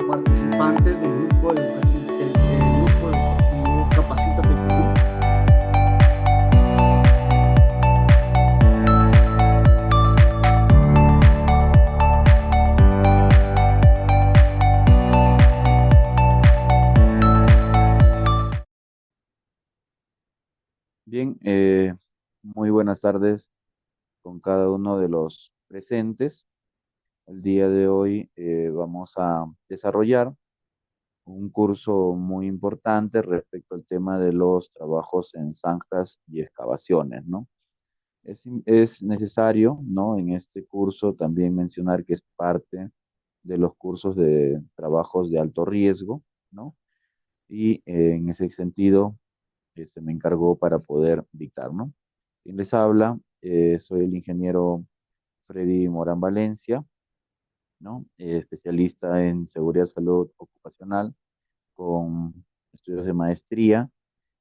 participantes del grupo educativo, el grupo educativo Capacítate Perú. Bien, muy buenas tardes con cada uno de los presentes. El día de hoy vamos a desarrollar un curso muy importante respecto al tema de los trabajos en zanjas y excavaciones, ¿no? Es necesario, ¿no? En este curso también mencionar que es parte de los cursos de trabajos de alto riesgo, ¿no? Y en ese sentido se me encargó para poder dictar, ¿no? Quien les habla, soy el ingeniero Freddy Morán Valencia, ¿no? Especialista en seguridad y salud ocupacional con estudios de maestría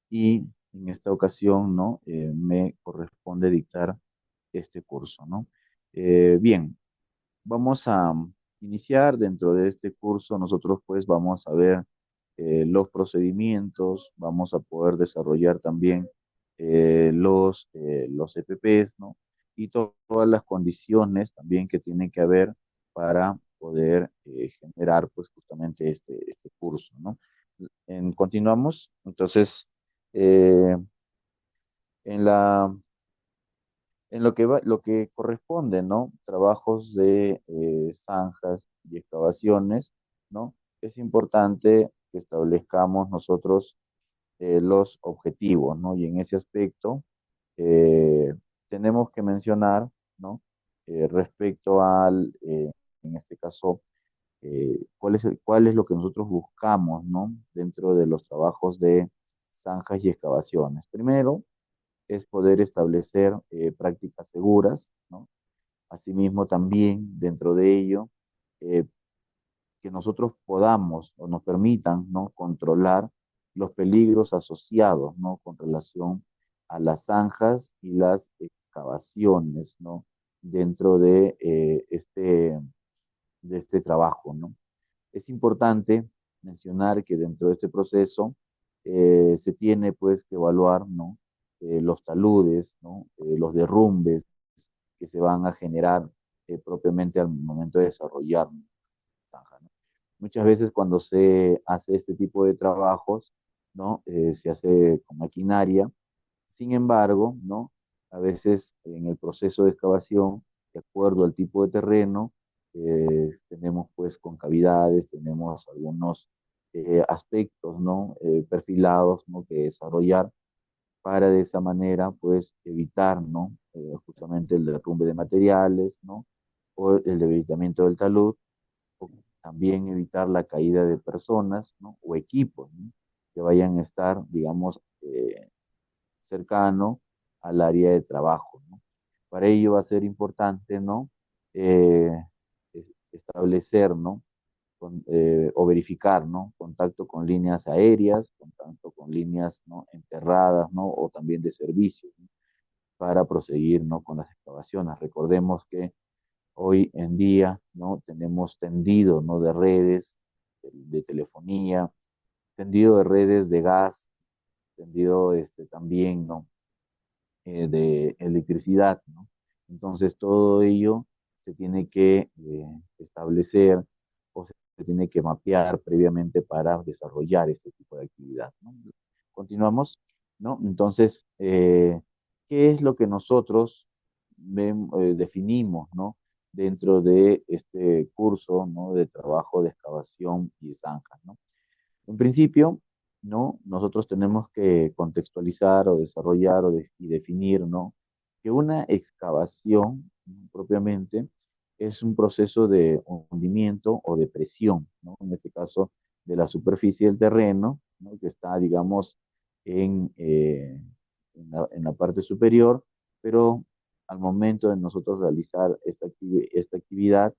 y en esta ocasión, ¿no? Me corresponde dictar este curso, ¿no? Bien, vamos a iniciar dentro de este curso. Nosotros pues vamos a ver los procedimientos, vamos a poder desarrollar también los EPPs, ¿no? Y todas las condiciones también que tienen que haber para poder generar pues justamente este curso, ¿no? Continuamos, entonces, eh, en la en lo que corresponde, ¿no? Trabajos de zanjas y excavaciones, ¿no? Es importante que establezcamos nosotros los objetivos, ¿no? Y en ese aspecto eh, tenemos que mencionar, ¿no? Respecto en este caso, cuál es lo que nosotros buscamos, ¿no? Dentro de los trabajos de zanjas y excavaciones. Primero, es poder establecer prácticas seguras, ¿no? Asimismo, también dentro de ello, eh, que nosotros podamos o nos permitan, ¿no? Controlar los peligros asociados, ¿no? Con relación a las zanjas y las excavaciones, ¿no? Dentro de este trabajo, ¿no? Es importante mencionar que dentro de este proceso se tiene pues que evaluar, ¿no? Los taludes, ¿no? Los derrumbes que se van a generar propiamente al momento de desarrollar una zanja, ¿no? Muchas veces cuando se hace este tipo de trabajos, ¿no? Se hace con maquinaria. Sin embargo, ¿no? A veces en el proceso de excavación, de acuerdo al tipo de terreno, tenemos pues concavidades, tenemos algunos aspectos, ¿no? Perfilados, ¿no? Que desarrollar para de esa manera pues evitar, ¿no? Justamente el derrumbe de materiales, ¿no? O el debilitamiento del talud, o también evitar la caída de personas, ¿no? O equipos, ¿no? Que vayan a estar, digamos, cercano al área de trabajo, ¿no? Para ello va a ser importante, ¿no? Eh, establecer, ¿no? O verificar, ¿no? Contacto con líneas aéreas, contacto con líneas, ¿no? Enterradas, ¿no? O también de servicio, ¿no? Para proseguir, ¿no? Con las excavaciones. Recordemos que hoy en día, ¿no? Tenemos tendido, ¿no? De redes, de telefonía, tendido de redes de gas, tendido también, ¿no? De electricidad, ¿no? Entonces todo ello se tiene que establecer o se tiene que mapear previamente para desarrollar este tipo de actividad, ¿no? Continuamos, ¿no? Entonces, ¿qué es lo que nosotros definimos, ¿no? Dentro de este curso, ¿no? De trabajo de excavación y zanjas, ¿no? En principio, ¿no? Nosotros tenemos que contextualizar o desarrollar y definir, ¿no? Que una excavación, ¿no? Propiamente es un proceso de hundimiento o de presión, ¿no? En este caso, de la superficie del terreno, ¿no? Que está, digamos, en la parte superior, pero al momento de nosotros realizar esta actividad,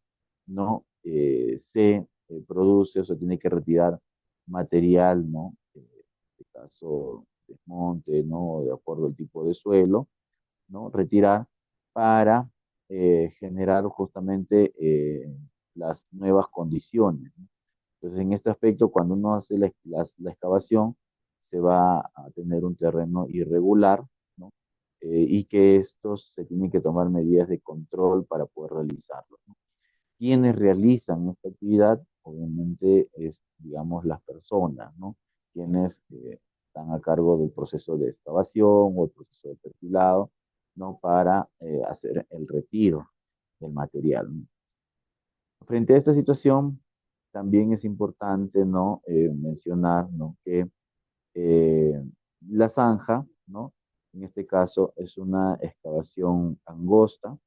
¿no? Se produce o se tiene que retirar material, ¿no? En este caso, desmonte, ¿no? De acuerdo al tipo de suelo, ¿no? Retirar para generar justamente las nuevas condiciones, ¿no? Entonces, en este aspecto, cuando uno hace la excavación, se va a tener un terreno irregular, ¿no? Y que estos se tienen que tomar medidas de control para poder realizarlo, ¿no? Quienes realizan esta actividad, obviamente, es, digamos, las personas, ¿no? Quienes están a cargo del proceso de excavación o el proceso de perfilado, ¿no? Para hacer el retiro del material, ¿no? Frente a esta situación, también es importante, ¿no? Mencionar, ¿no? Que eh, la zanja, ¿no? En este caso es una excavación angosta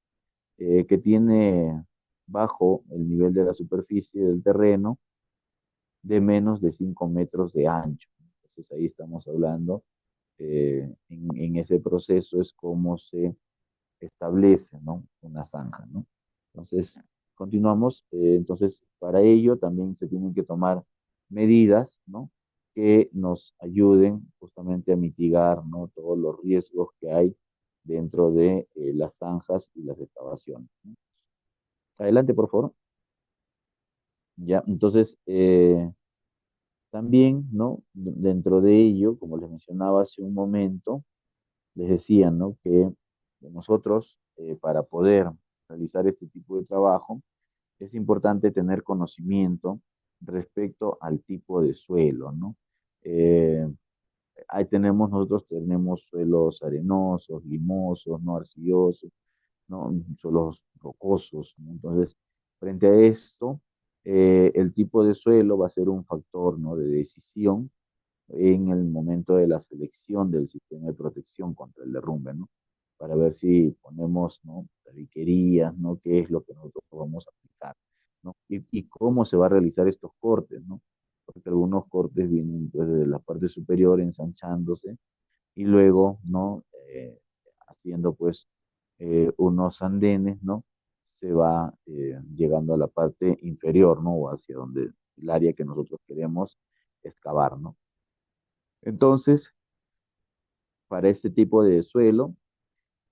que tiene bajo el nivel de la superficie del terreno de menos de 5 metros de ancho. Entonces ahí estamos hablando, en ese proceso es como se establece, ¿no? Una zanja, ¿no? Entonces, continuamos. Entonces, para ello también se tienen que tomar medidas, ¿no? Que nos ayuden justamente a mitigar, ¿no? Todos los riesgos que hay dentro de las zanjas y las excavaciones, ¿no? Adelante, por favor. Ya, entonces, también, ¿no? Dentro de ello, como les mencionaba hace un momento, les decía, ¿no? Que nosotros, para poder realizar este tipo de trabajo, es importante tener conocimiento respecto al tipo de suelo, ¿no? Eh, nosotros tenemos suelos arenosos, limosos, no arcillosos, ¿no? Suelos rocosos, ¿no? Entonces, frente a esto, el tipo de suelo va a ser un factor, ¿no? De decisión en el momento de la selección del sistema de protección contra el derrumbe, ¿no? Para ver si ponemos, ¿no? Tabiquerías, ¿no? ¿Qué es lo que nosotros vamos a aplicar, ¿no? Y cómo se va a realizar estos cortes, ¿no? Porque algunos cortes vienen pues, desde la parte superior ensanchándose y luego, ¿no? Haciendo pues unos andenes, ¿no? Se va llegando a la parte inferior, ¿no? O hacia donde el área que nosotros queremos excavar, ¿no? Entonces, para este tipo de suelo,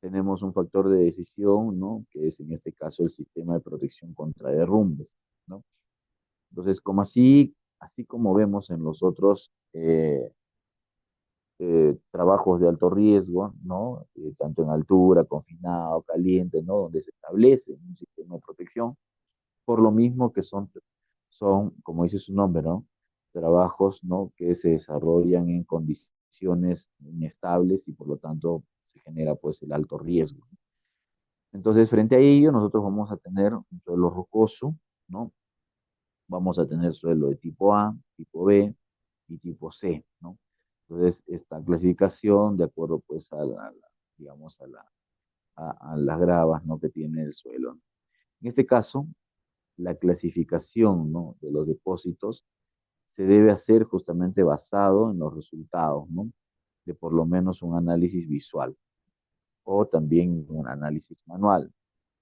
tenemos un factor de decisión, ¿no? Que es en este caso el sistema de protección contra derrumbes, ¿no? Entonces, como así como vemos en los otros trabajos de alto riesgo, ¿no? Tanto en altura, confinado, caliente, ¿no? Donde se establece un sistema de protección, por lo mismo que son, como dice su nombre, ¿no? Trabajos, ¿no? Que se desarrollan en condiciones inestables y por lo tanto se genera pues el alto riesgo. Entonces, frente a ello, nosotros vamos a tener un suelo rocoso, ¿no? Vamos a tener suelo de tipo A, tipo B y tipo C, ¿no? Entonces, esta clasificación, de acuerdo pues digamos, a las gravas, ¿no? Que tiene el suelo, ¿no? En este caso, la clasificación, ¿no? De los depósitos se debe hacer justamente basado en los resultados, ¿no? De por lo menos un análisis visual o también un análisis manual,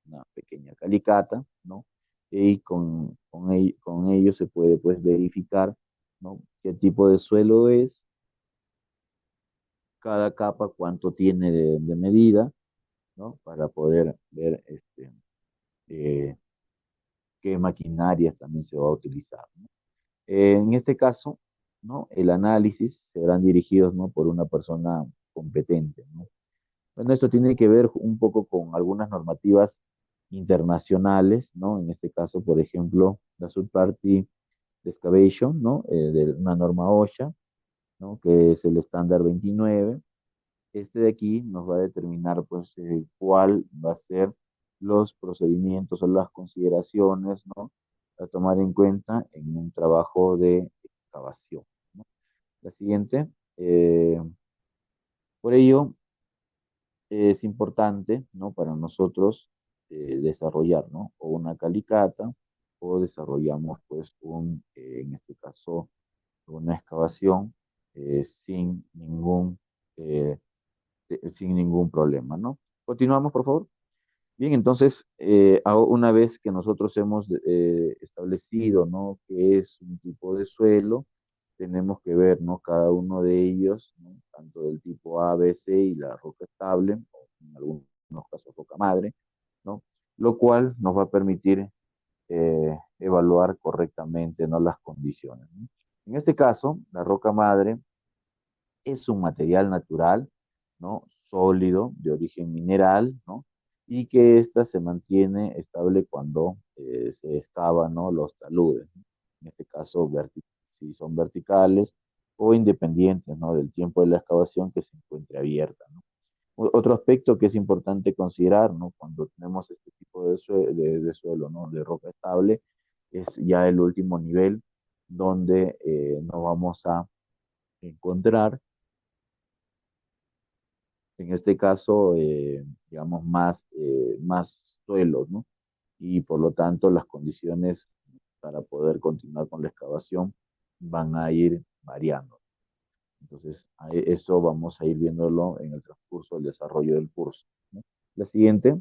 una pequeña calicata, ¿no? Y con ello se puede pues verificar, ¿no? Qué tipo de suelo es, cada capa cuánto tiene de medida, ¿no? Para poder ver eh, qué maquinarias también se va a utilizar, ¿no? En este caso, ¿no? El análisis serán dirigidos, ¿no? Por una persona competente, ¿no? Bueno, esto tiene que ver un poco con algunas normativas internacionales, ¿no? En este caso, por ejemplo, la Subparty Excavation, ¿no? De una norma OSHA, ¿no? Que es el estándar 29. Este de aquí nos va a determinar, pues, cuál va a ser los procedimientos o las consideraciones, ¿no? A tomar en cuenta en un trabajo de excavación, ¿no? La siguiente, por ello, es importante, ¿no? Para nosotros desarrollar, ¿no? O una calicata o desarrollamos, pues, en este caso, una excavación sin eh, sin ningún problema, ¿no? Continuamos, por favor. Bien, entonces, una vez que nosotros hemos establecido, ¿no? Qué es un tipo de suelo, tenemos que ver, ¿no? Cada uno de ellos, ¿no? Tanto del tipo A, B, C y la roca estable, o en algunos casos roca madre, ¿no? Lo cual nos va a permitir evaluar correctamente, ¿no?, las condiciones, ¿no? En este caso, la roca madre es un material natural, ¿no?, sólido, de origen mineral, ¿no?, y que ésta se mantiene estable cuando se excavan, ¿no?, los taludes, ¿no? En este caso, si son verticales o independientes, ¿no?, del tiempo de la excavación que se encuentre abierta, ¿no? Otro aspecto que es importante considerar, ¿no?, cuando tenemos este tipo de suelo, ¿no?, de roca estable, es ya el último nivel donde nos vamos a encontrar, en este caso, digamos, más suelos, ¿no? Y por lo tanto las condiciones para poder continuar con la excavación van a ir variando. Entonces, eso vamos a ir viéndolo en el transcurso del desarrollo del curso, ¿no? La siguiente,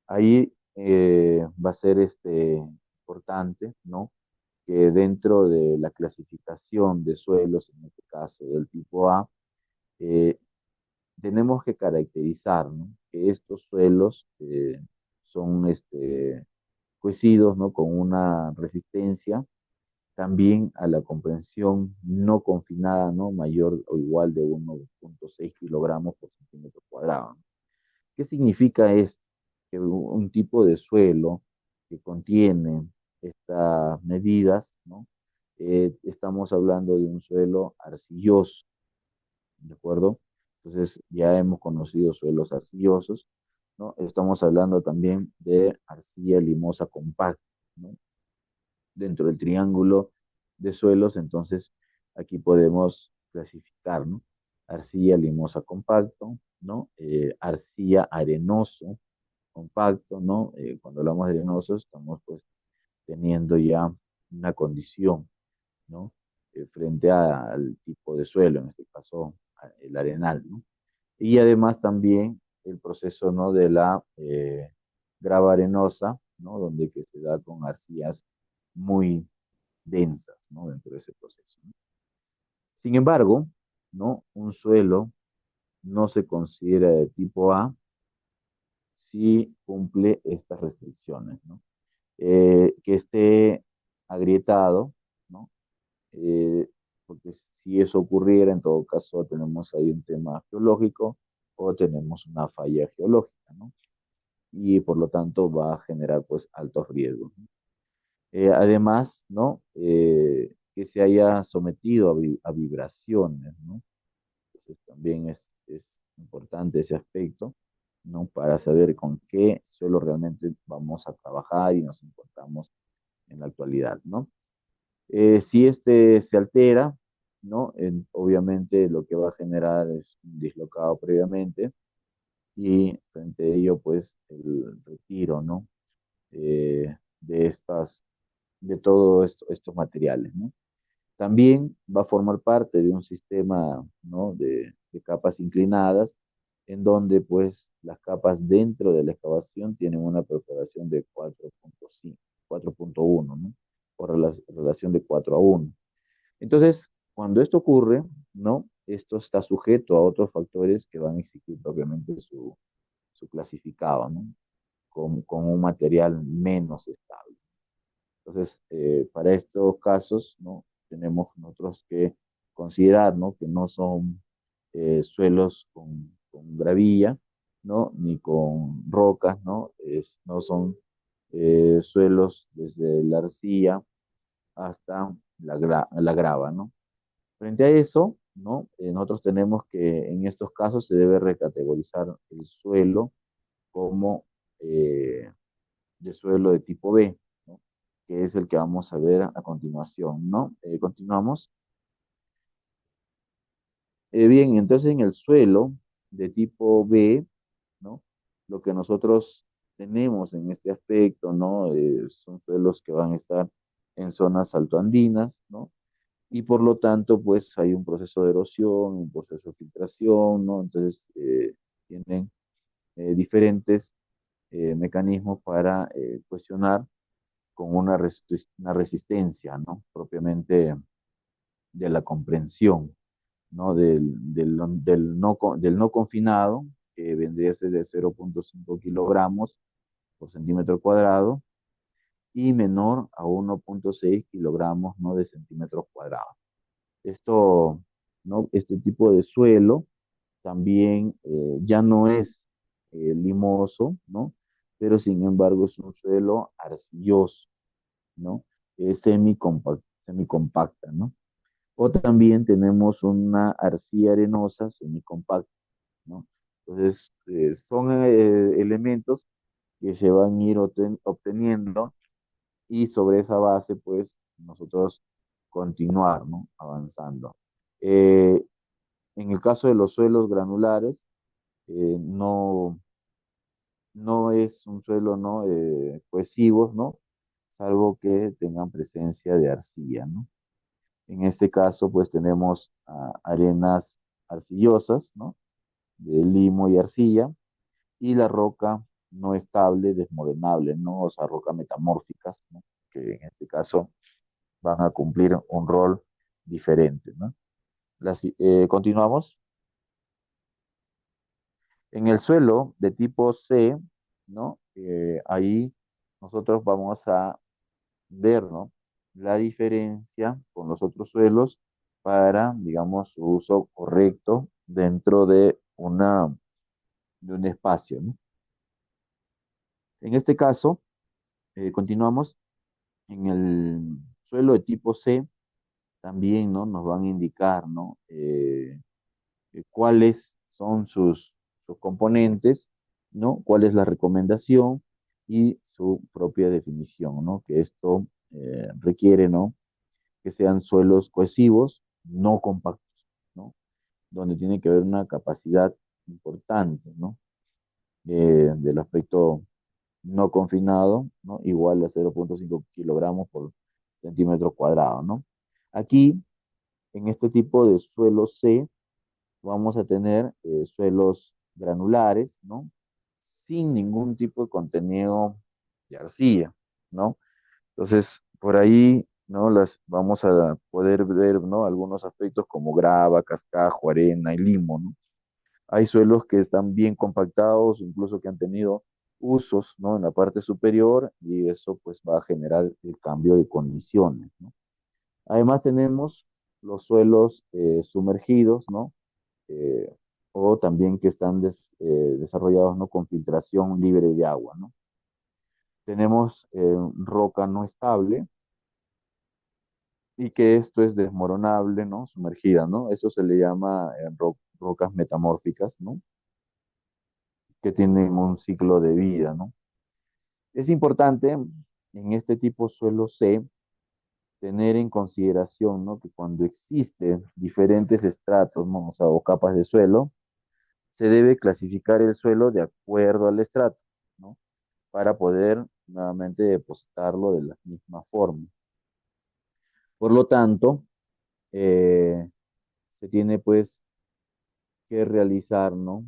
ahí va a ser importante, ¿no?, que dentro de la clasificación de suelos, en este caso del tipo A, eh, tenemos que caracterizar, ¿no?, que estos suelos son cohesidos, ¿no?, con una resistencia también a la comprensión no confinada, ¿no?, mayor o igual de 1,6 kilogramos por centímetro cuadrado. ¿Qué significa esto? Que un tipo de suelo que contiene estas medidas, ¿no? Estamos hablando de un suelo arcilloso, ¿de acuerdo? Entonces ya hemos conocido suelos arcillosos, ¿no? Estamos hablando también de arcilla limosa compacta, ¿no?, dentro del triángulo de suelos. Entonces aquí podemos clasificar, ¿no?, arcilla limosa compacto, ¿no? Arcilla arenoso compacto, ¿no? Cuando hablamos de arenoso estamos pues teniendo ya una condición, ¿no?, frente al tipo de suelo, en este caso el arenal, ¿no? Y además también el proceso, ¿no?, de la grava arenosa, ¿no?, donde que se da con arcillas muy densas, ¿no?, dentro de ese proceso, ¿no? Sin embargo, ¿no?, un suelo no se considera de tipo A si cumple estas restricciones, ¿no? Que esté agrietado, ¿no? Porque si eso ocurriera, en todo caso tenemos ahí un tema geológico o tenemos una falla geológica, ¿no? Y por lo tanto va a generar pues altos riesgos, ¿no? Además, ¿no?, que se haya sometido a vibraciones, ¿no? Entonces también es importante ese aspecto, ¿no?, para saber con qué suelo realmente vamos a trabajar y nos encontramos en la actualidad, ¿no? Si este se altera, ¿no?, obviamente lo que va a generar es un dislocado previamente y frente a ello, pues, el retiro, ¿no?, de de todos estos materiales, ¿no? También va a formar parte de un sistema, ¿no?, de capas inclinadas, en donde pues las capas dentro de la excavación tienen una perforación de 4,5, 4,1, ¿no?, por relación de 4:1. Entonces, cuando esto ocurre, ¿no?, esto está sujeto a otros factores que van a exigir propiamente su clasificado, ¿no?, con un material menos estable. Entonces, para estos casos, ¿no?, tenemos nosotros que considerar, ¿no?, que no son suelos con gravilla, ¿no?, ni con rocas, ¿no? No son suelos desde la arcilla hasta la grava, ¿no? Frente a eso, ¿no?, nosotros tenemos que en estos casos se debe recategorizar el suelo como de suelo de tipo B, ¿no?, que es el que vamos a ver a continuación, ¿no? Continuamos. Bien, entonces en el suelo de tipo B, ¿no?, lo que nosotros tenemos en este aspecto, ¿no?, son suelos que van a estar en zonas altoandinas, ¿no? Y por lo tanto, pues hay un proceso de erosión, un proceso de filtración, ¿no? Entonces, tienen diferentes mecanismos para cuestionar con una resistencia, ¿no?, propiamente de la comprensión, ¿no?, del no confinado, que vendría a ser de 0,5 kilogramos por centímetro cuadrado, y menor a 1,6 kilogramos, ¿no? de centímetros cuadrados. Esto, ¿no? Este tipo de suelo también ya no es limoso, ¿no? Pero sin embargo es un suelo arcilloso, ¿no? Es semicompacta, ¿no? O también tenemos una arcilla arenosa semicompacta, ¿no? Entonces, son elementos que se van a ir obteniendo y sobre esa base, pues, nosotros continuar, ¿no? Avanzando. Eh, en el caso de los suelos granulares, no, no es un suelo, ¿no? Cohesivos, ¿no? Salvo que tengan presencia de arcilla, ¿no? En este caso, pues tenemos arenas arcillosas, ¿no? De limo y arcilla, y la roca no estable, desmoronable, ¿no? O sea, rocas metamórficas, ¿no? Que en este caso van a cumplir un rol diferente, ¿no? Continuamos. En el suelo de tipo C, ¿no? Ahí nosotros vamos a ver, ¿no? La diferencia con los otros suelos para, digamos, su uso correcto dentro de un espacio, ¿no? En este caso, continuamos en el suelo de tipo C, también, ¿no? Nos van a indicar, ¿no? Cuáles son sus componentes, ¿no? Cuál es la recomendación y su propia definición, ¿no? Que esto requiere, ¿no? Que sean suelos cohesivos, no compactos, ¿no? Donde tiene que haber una capacidad importante, ¿no? Del aspecto no confinado, ¿no? Igual a 0,5 kilogramos por centímetro cuadrado, ¿no? Aquí, en este tipo de suelo C, vamos a tener suelos granulares, ¿no? Sin ningún tipo de contenido de arcilla, ¿no? Entonces, por ahí, ¿no? Las vamos a poder ver, ¿no? Algunos aspectos como grava, cascajo, arena y limo, ¿no? Hay suelos que están bien compactados, incluso que han tenido usos, ¿no? En la parte superior y eso pues va a generar el cambio de condiciones, ¿no? Además tenemos los suelos sumergidos, ¿no? Eh, o también que están desarrollados, ¿no? Con filtración libre de agua, ¿no? Tenemos roca no estable y que esto es desmoronable, ¿no? Sumergida, ¿no? Eso se le llama rocas metamórficas, ¿no? Que tienen un ciclo de vida, ¿no? Es importante en este tipo suelo C tener en consideración, ¿no? Que cuando existen diferentes estratos, ¿no? O sea, o capas de suelo, se debe clasificar el suelo de acuerdo al estrato, ¿no? Para poder nuevamente depositarlo de la misma forma. Por lo tanto, se tiene pues que realizar, ¿no?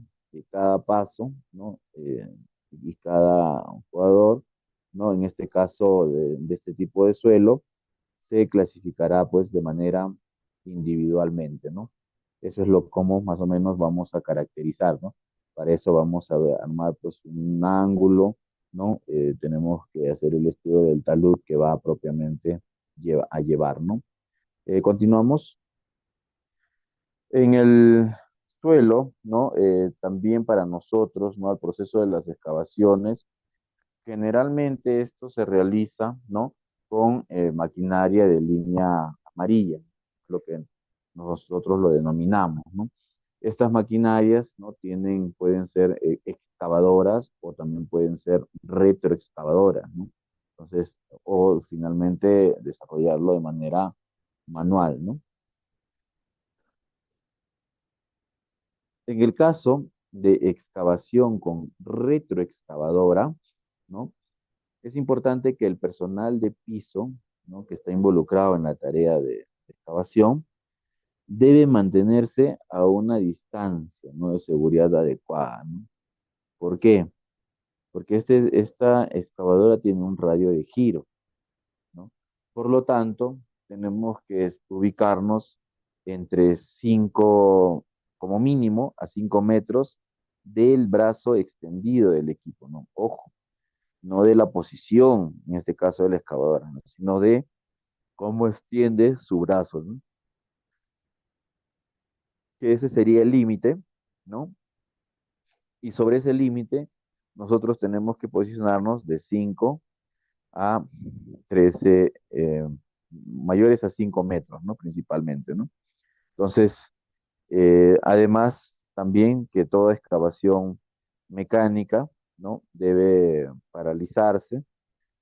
Cada paso, ¿no? Y cada jugador, ¿no? En este caso de este tipo de suelo, se clasificará pues de manera individualmente, ¿no? Eso es lo como más o menos vamos a caracterizar, ¿no? Para eso vamos a armar pues un ángulo, ¿no? Tenemos que hacer el estudio del talud que va propiamente a llevar, ¿no? Continuamos. En el suelo, ¿no? También para nosotros, ¿no? El proceso de las excavaciones, generalmente esto se realiza, ¿no? Con maquinaria de línea amarilla, lo que nosotros lo denominamos, ¿no? Estas maquinarias, ¿no? Pueden ser excavadoras o también pueden ser retroexcavadoras, ¿no? Entonces, o finalmente desarrollarlo de manera manual, ¿no? En el caso de excavación con retroexcavadora, ¿no? Es importante que el personal de piso, ¿no? Que está involucrado en la tarea de excavación debe mantenerse a una distancia, ¿no? De seguridad adecuada, ¿no? ¿Por qué? Porque esta excavadora tiene un radio de giro, ¿no? Por lo tanto, tenemos que ubicarnos entre 5, como mínimo, a 5 metros del brazo extendido del equipo, ¿no? Ojo, no de la posición, en este caso de la excavadora, ¿no? Sino de cómo extiende su brazo, ¿no? Que ese sería el límite, ¿no? Y sobre ese límite, nosotros tenemos que posicionarnos de 5 a 13, mayores a 5 metros, ¿no? Principalmente, ¿no? Entonces, además, también que toda excavación mecánica, ¿no? Debe paralizarse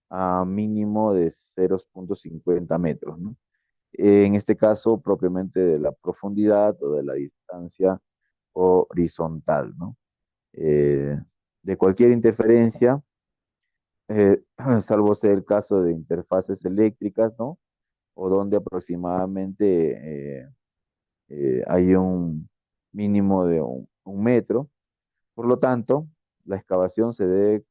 a mínimo de 0,50 metros, ¿no? En este caso, propiamente de la profundidad o de la distancia horizontal, ¿no? Eh, de cualquier interferencia, salvo ser el caso de interfaces eléctricas, ¿no? O donde aproximadamente hay un mínimo de 1 metro. Por lo tanto, la excavación se debe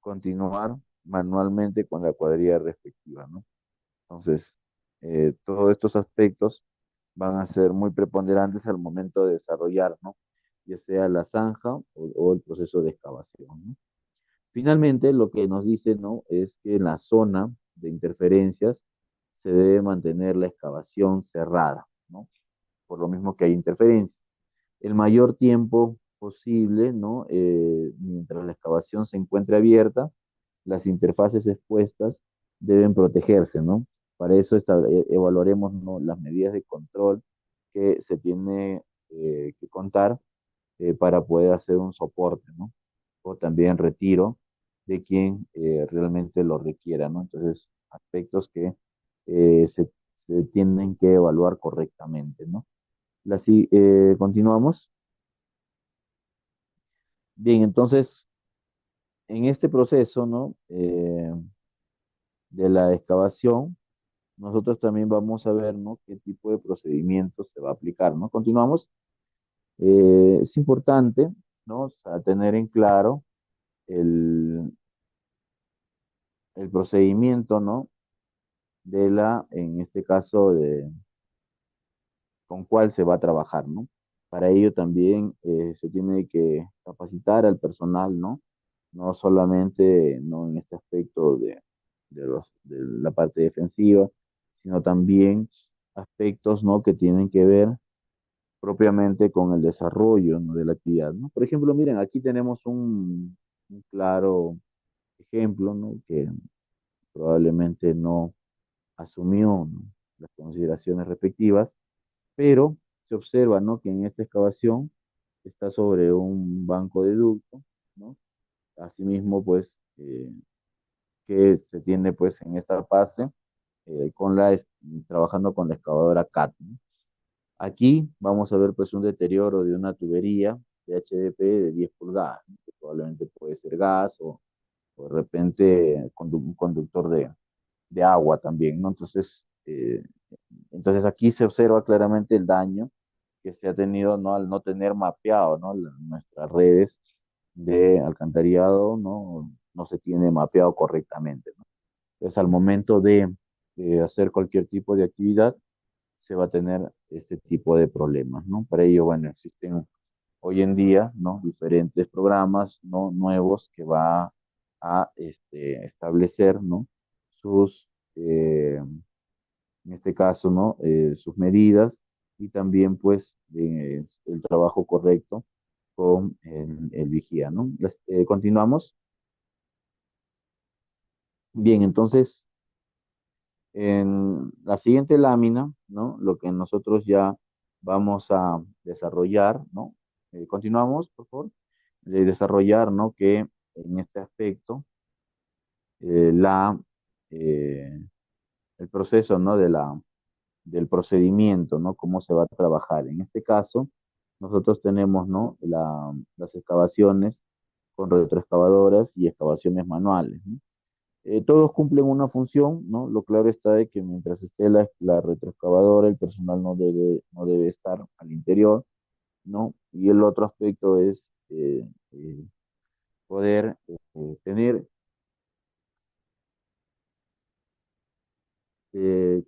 continuar manualmente con la cuadrilla respectiva, ¿no? Entonces, todos estos aspectos van a ser muy preponderantes al momento de desarrollar, ¿no? Ya sea la zanja o el proceso de excavación, ¿no? Finalmente, lo que nos dice, ¿no? Es que en la zona de interferencias se debe mantener la excavación cerrada, ¿no? Por lo mismo que hay interferencias. El mayor tiempo posible, ¿no? Mientras la excavación se encuentre abierta, las interfaces expuestas deben protegerse, ¿no? Para eso evaluaremos, ¿no? Las medidas de control que se tiene que contar para poder hacer un soporte, ¿no? O también retiro de quien realmente lo requiera, ¿no? Entonces, aspectos que se tienen que evaluar correctamente, ¿no? Continuamos. Bien, entonces, en este proceso, ¿no? De la excavación, nosotros también vamos a ver, ¿no? Qué tipo de procedimiento se va a aplicar, ¿no? Continuamos. Es importante, ¿no? O sea, tener en claro el, el procedimiento, ¿no? En este caso, con cuál se va a trabajar, ¿no? Para ello también se tiene que capacitar al personal, ¿no? No solamente, ¿no? En este aspecto de la parte defensiva, sino también aspectos, ¿no? Que tienen que ver propiamente con el desarrollo, ¿no? De la actividad, ¿no? Por ejemplo, miren, aquí tenemos un claro ejemplo, ¿no? Que probablemente no asumió, ¿no? Las consideraciones respectivas, pero se observa, ¿no? Que en esta excavación está sobre un banco de ducto, ¿no? Asimismo, pues, que se tiene, pues, en esta fase, trabajando con la excavadora CAT, ¿no? Aquí vamos a ver, pues, un deterioro de una tubería de HDP de 10 pulgadas, ¿no? Que probablemente puede ser gas o de repente un conductor de agua también, ¿no? Entonces aquí se observa claramente el daño que se ha tenido, ¿no? Al no tener mapeado, ¿no? Nuestras redes de alcantarillado, ¿no? No se tiene mapeado correctamente, ¿no? Entonces al momento de hacer cualquier tipo de actividad, se va a tener este tipo de problemas, ¿no? Para ello, bueno, existen hoy en día, ¿no? Diferentes programas, ¿no? Nuevos que va a establecer, ¿no? Sus, en este caso, ¿no? Sus medidas y también, pues, el trabajo correcto con el vigía, ¿no? Continuamos. Bien, entonces, en la siguiente lámina, ¿no? Lo que nosotros ya vamos a desarrollar, ¿no? Continuamos, por favor. De desarrollar, ¿no? Que en este aspecto, eh, la, eh, el proceso, ¿no? Del procedimiento, ¿no? Cómo se va a trabajar. En este caso, nosotros tenemos, ¿no? Las excavaciones con retroexcavadoras y excavaciones manuales, ¿no? Todos cumplen una función, ¿no? Lo claro está de que mientras esté la retroexcavadora, el personal no debe estar al interior, ¿no? Y el otro aspecto es poder tener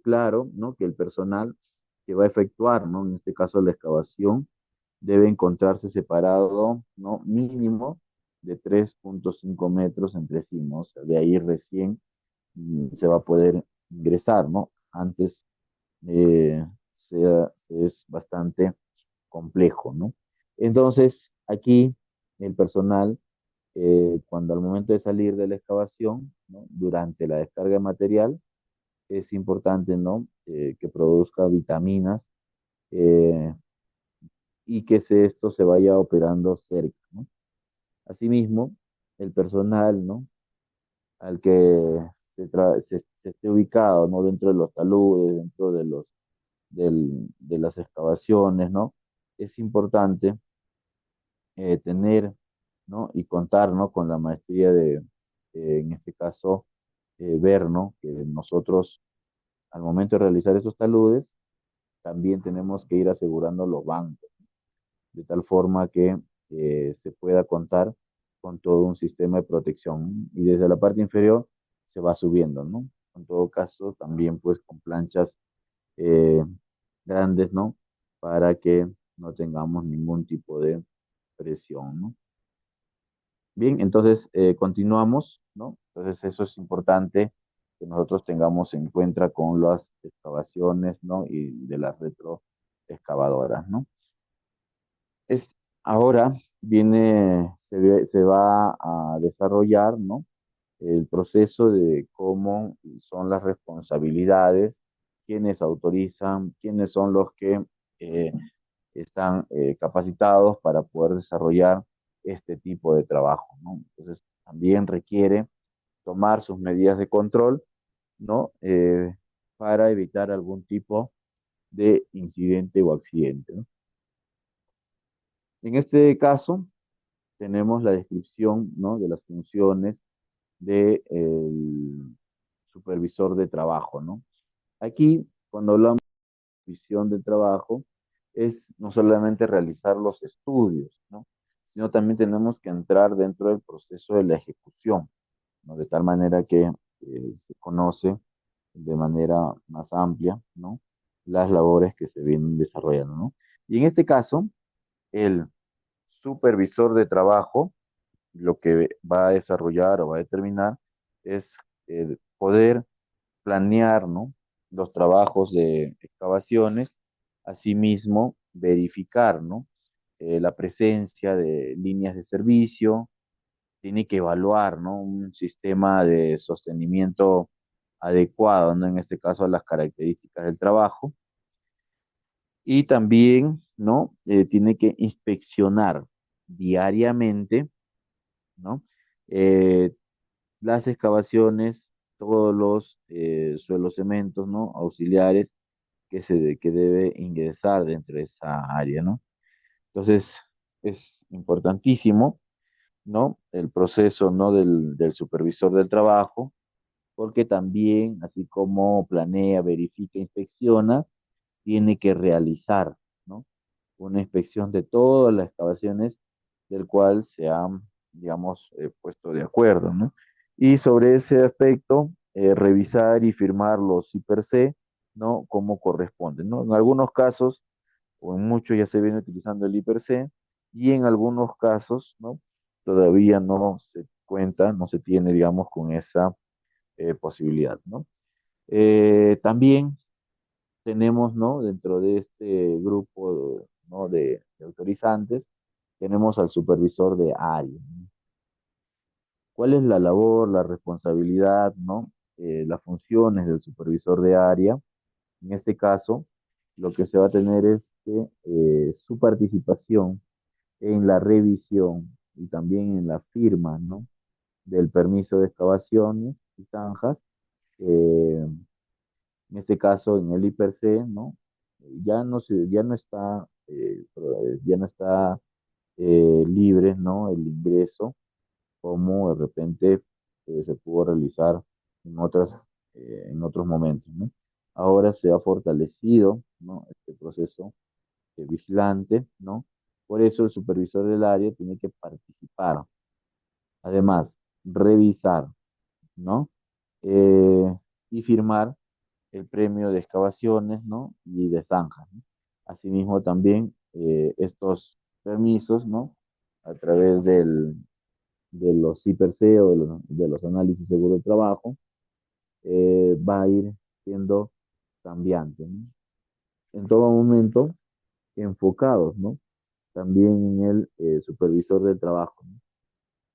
claro, ¿no? Que el personal que va a efectuar, ¿no? En este caso la excavación, debe encontrarse separado, ¿no? Mínimo de 3,5 metros entre sí, ¿no? O sea, de ahí recién se va a poder ingresar, ¿no? Antes eh, es bastante complejo, ¿no? Entonces, aquí el personal, cuando al momento de salir de la excavación, ¿no? Durante la descarga de material, es importante, ¿no? Que produzca vitaminas eh, y que esto se vaya operando cerca, ¿no? Asimismo, el personal, ¿no? Al que se esté ubicado, ¿no? Dentro de los taludes, dentro de las excavaciones, ¿no? Es importante tener, ¿no? Y contar, ¿no? Con la maestría en este caso, ver, ¿no? Que nosotros, al momento de realizar esos taludes, también tenemos que ir asegurando los bancos, de tal forma que se pueda contar con todo un sistema de protección. Y desde la parte inferior se va subiendo, ¿no? En todo caso, también pues con planchas eh, grandes, ¿no? Para que no tengamos ningún tipo de presión, ¿no? Bien, entonces continuamos, ¿no? Entonces eso es importante que nosotros tengamos en cuenta con las excavaciones, ¿no? Y de las retroexcavadoras, ¿no? Es, ahora se va a desarrollar, ¿no? El proceso de cómo son las responsabilidades, quiénes autorizan, quiénes son los que eh, están capacitados para poder desarrollar este tipo de trabajo, ¿no? Entonces, también requiere tomar sus medidas de control, ¿no? Para evitar algún tipo de incidente o accidente, ¿no? En este caso, tenemos la descripción, ¿no? De las funciones del supervisor de trabajo, ¿no? Aquí, cuando hablamos de supervisión de trabajo, es no solamente realizar los estudios, ¿no? Sino también tenemos que entrar dentro del proceso de la ejecución, ¿no? De tal manera que se conoce de manera más amplia, ¿no? Las labores que se vienen desarrollando, ¿no? Y en este caso, el supervisor de trabajo lo que va a desarrollar o va a determinar es poder planear, ¿no? Los trabajos de excavaciones, asimismo verificar, ¿no? La presencia de líneas de servicio, tiene que evaluar, ¿no? Un sistema de sostenimiento adecuado, ¿no? En este caso a las características del trabajo. Y también, ¿no? Tiene que inspeccionar diariamente, ¿no? Eh, las excavaciones, todos los suelos cementos, ¿no? Auxiliares que debe ingresar dentro de esa área, ¿no? Entonces, es importantísimo, ¿no? El proceso, ¿no? Del supervisor del trabajo, porque también, así como planea, verifica, inspecciona, tiene que realizar, ¿no? Una inspección de todas las excavaciones del cual se han, digamos, puesto de acuerdo, ¿no? Y sobre ese aspecto, revisar y firmar los IPRC, ¿no? Como corresponde, ¿no? En algunos casos, o en muchos ya se viene utilizando el IPRC, y en algunos casos, ¿no? Todavía no se cuenta, no se tiene, digamos, con esa posibilidad, ¿no? También tenemos, ¿no? Dentro de este grupo, ¿no? de autorizantes, tenemos al supervisor de área, ¿no? ¿Cuál es la labor, la responsabilidad, ¿no? Las funciones del supervisor de área? En este caso, lo que se va a tener es que su participación en la revisión y también en la firma, ¿no? Del permiso de excavaciones y zanjas, eh, en este caso en el IPRC, ¿no? Ya no está libre, ¿no? El ingreso como de repente se pudo realizar en en otros momentos, ¿no? Ahora se ha fortalecido, ¿no? Este proceso vigilante, ¿no? Por eso el supervisor del área tiene que participar, además, revisar, ¿no? Eh, y firmar el premio de excavaciones, ¿no? Y de zanjas, ¿no? Asimismo también estos permisos, ¿no? A través de los IPRC o de los análisis seguro de trabajo, va a ir siendo cambiante, ¿no? En todo momento enfocados, ¿no? También en el supervisor del trabajo, ¿no?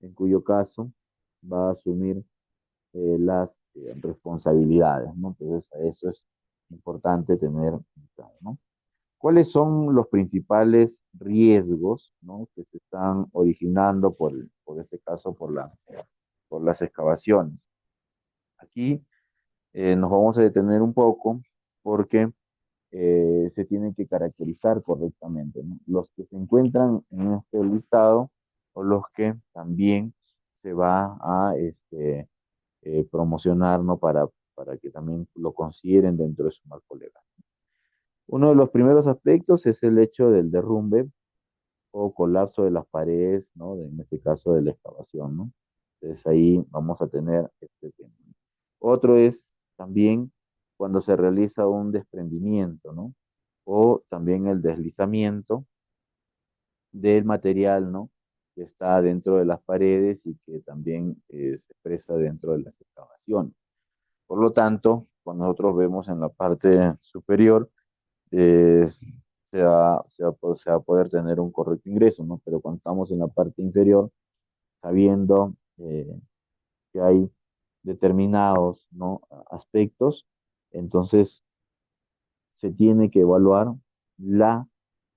En cuyo caso va a asumir las responsabilidades, ¿no? Entonces, eso es importante tener claro, ¿no? ¿Cuáles son los principales riesgos, ¿no? Que se están originando por este caso, por las excavaciones? Aquí nos vamos a detener un poco porque se tienen que caracterizar correctamente, ¿no? Los que se encuentran en este listado o los que también se va a promocionar, ¿no? Para que también lo consideren dentro de su marco legal. Uno de los primeros aspectos es el hecho del derrumbe o colapso de las paredes, ¿no? En este caso de la excavación, ¿no? Entonces ahí vamos a tener este tema. Otro es también cuando se realiza un desprendimiento, ¿no? O también el deslizamiento del material, ¿no? Que está dentro de las paredes y que también se expresa dentro de las excavaciones. Por lo tanto, cuando nosotros vemos en la parte superior, eh, se va a poder tener un correcto ingreso, ¿no? Pero cuando estamos en la parte inferior, sabiendo que hay determinados, ¿no? aspectos, entonces se tiene que evaluar la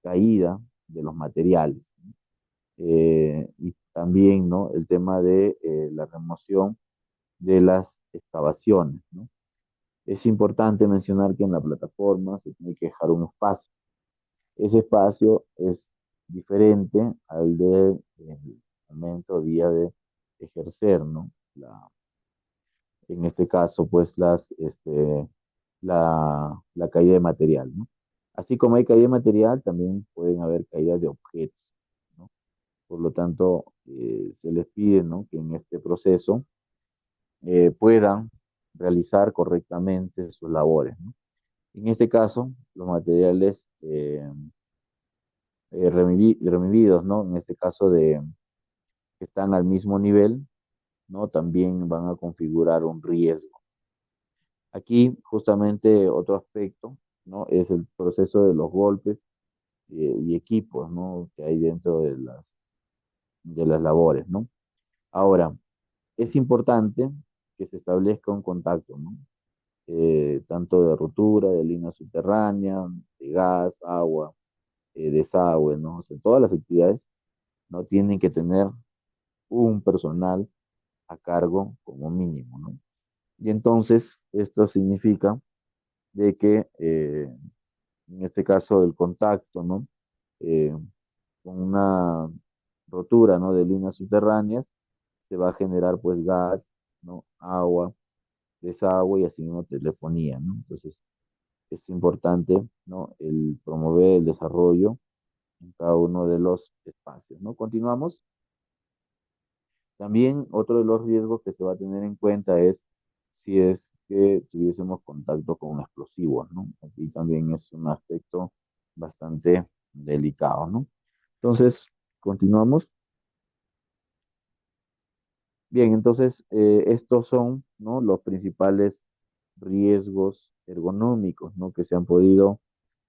caída de los materiales, ¿no? Y también, ¿no? El tema de la remoción de las excavaciones, ¿no? Es importante mencionar que en la plataforma se tiene que dejar un espacio. Ese espacio es diferente al del momento día de ejercer, ¿no? En este caso, pues la caída de material, ¿no? Así como hay caída de material, también pueden haber caídas de objetos, ¿no? Por lo tanto, se les pide, ¿no? Que en este proceso puedan realizar correctamente sus labores, ¿no? En este caso, los materiales removidos, ¿no? En este caso que están al mismo nivel, ¿no? También van a configurar un riesgo. Aquí, justamente, otro aspecto, ¿no? Es el proceso de los golpes y equipos, ¿no? Que hay dentro de las labores, ¿no? Ahora, es importante que se establezca un contacto, ¿no? Tanto de rotura, de línea subterránea, de gas, agua, desagüe, ¿no? O sea, todas las actividades no tienen que tener un personal a cargo como mínimo, ¿no? Y entonces esto significa de que en este caso el contacto, ¿no? Eh, con una rotura, ¿no? De líneas subterráneas se va a generar pues gas, ¿no? Agua, desagüe y así mismo telefonía, ¿no? Entonces es importante, ¿no? El promover el desarrollo en cada uno de los espacios, ¿no? Continuamos. También otro de los riesgos que se va a tener en cuenta es si es que tuviésemos contacto con explosivos, ¿no? Aquí también es un aspecto bastante delicado, ¿no? Entonces, continuamos. Bien, entonces, estos son, ¿no? Los principales riesgos ergonómicos, ¿no? Que se han podido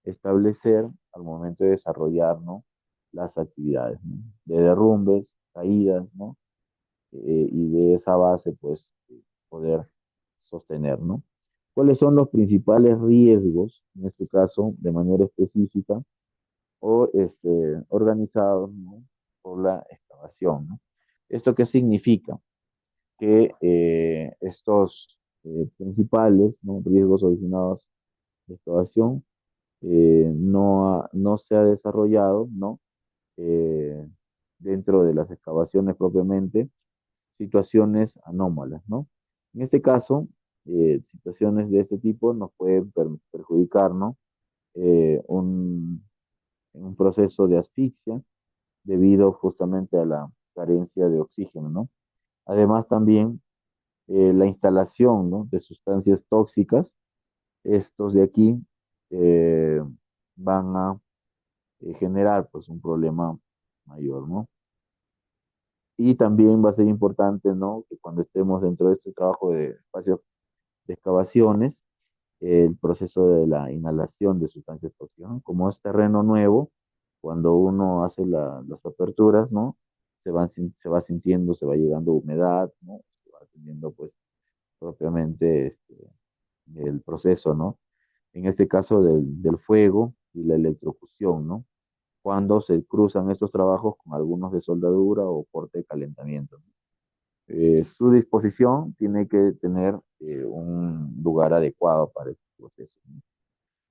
establecer al momento de desarrollar, ¿no? Las actividades, ¿no? De derrumbes, caídas, ¿no? Y de esa base, pues, poder sostener, ¿no? ¿Cuáles son los principales riesgos, en este caso, de manera específica o organizados, ¿no? Por la excavación, ¿no? ¿Esto qué significa? Que estos principales, ¿no? riesgos originados de excavación no se ha desarrollado, ¿no? Eh, dentro de las excavaciones propiamente situaciones anómalas, ¿no? En este caso, situaciones de este tipo nos pueden perjudicar, ¿no? Un proceso de asfixia debido justamente a la carencia de oxígeno, ¿no? Además también la instalación, ¿no? de sustancias tóxicas, estos de aquí eh, van a generar pues un problema mayor, ¿no? Y también va a ser importante, ¿no? Que cuando estemos dentro de este trabajo de espacios de excavaciones, el proceso de la inhalación de sustancias tóxicas, ¿no? Como es terreno nuevo, cuando uno hace las aperturas, ¿no? Se va sintiendo, se va llegando humedad, ¿no? Se va teniendo, pues, propiamente el proceso, ¿no? En este caso del fuego y la electrofusión, ¿no? Cuando se cruzan estos trabajos con algunos de soldadura o corte de calentamiento, ¿no? Su disposición tiene que tener un lugar adecuado para este proceso, ¿no?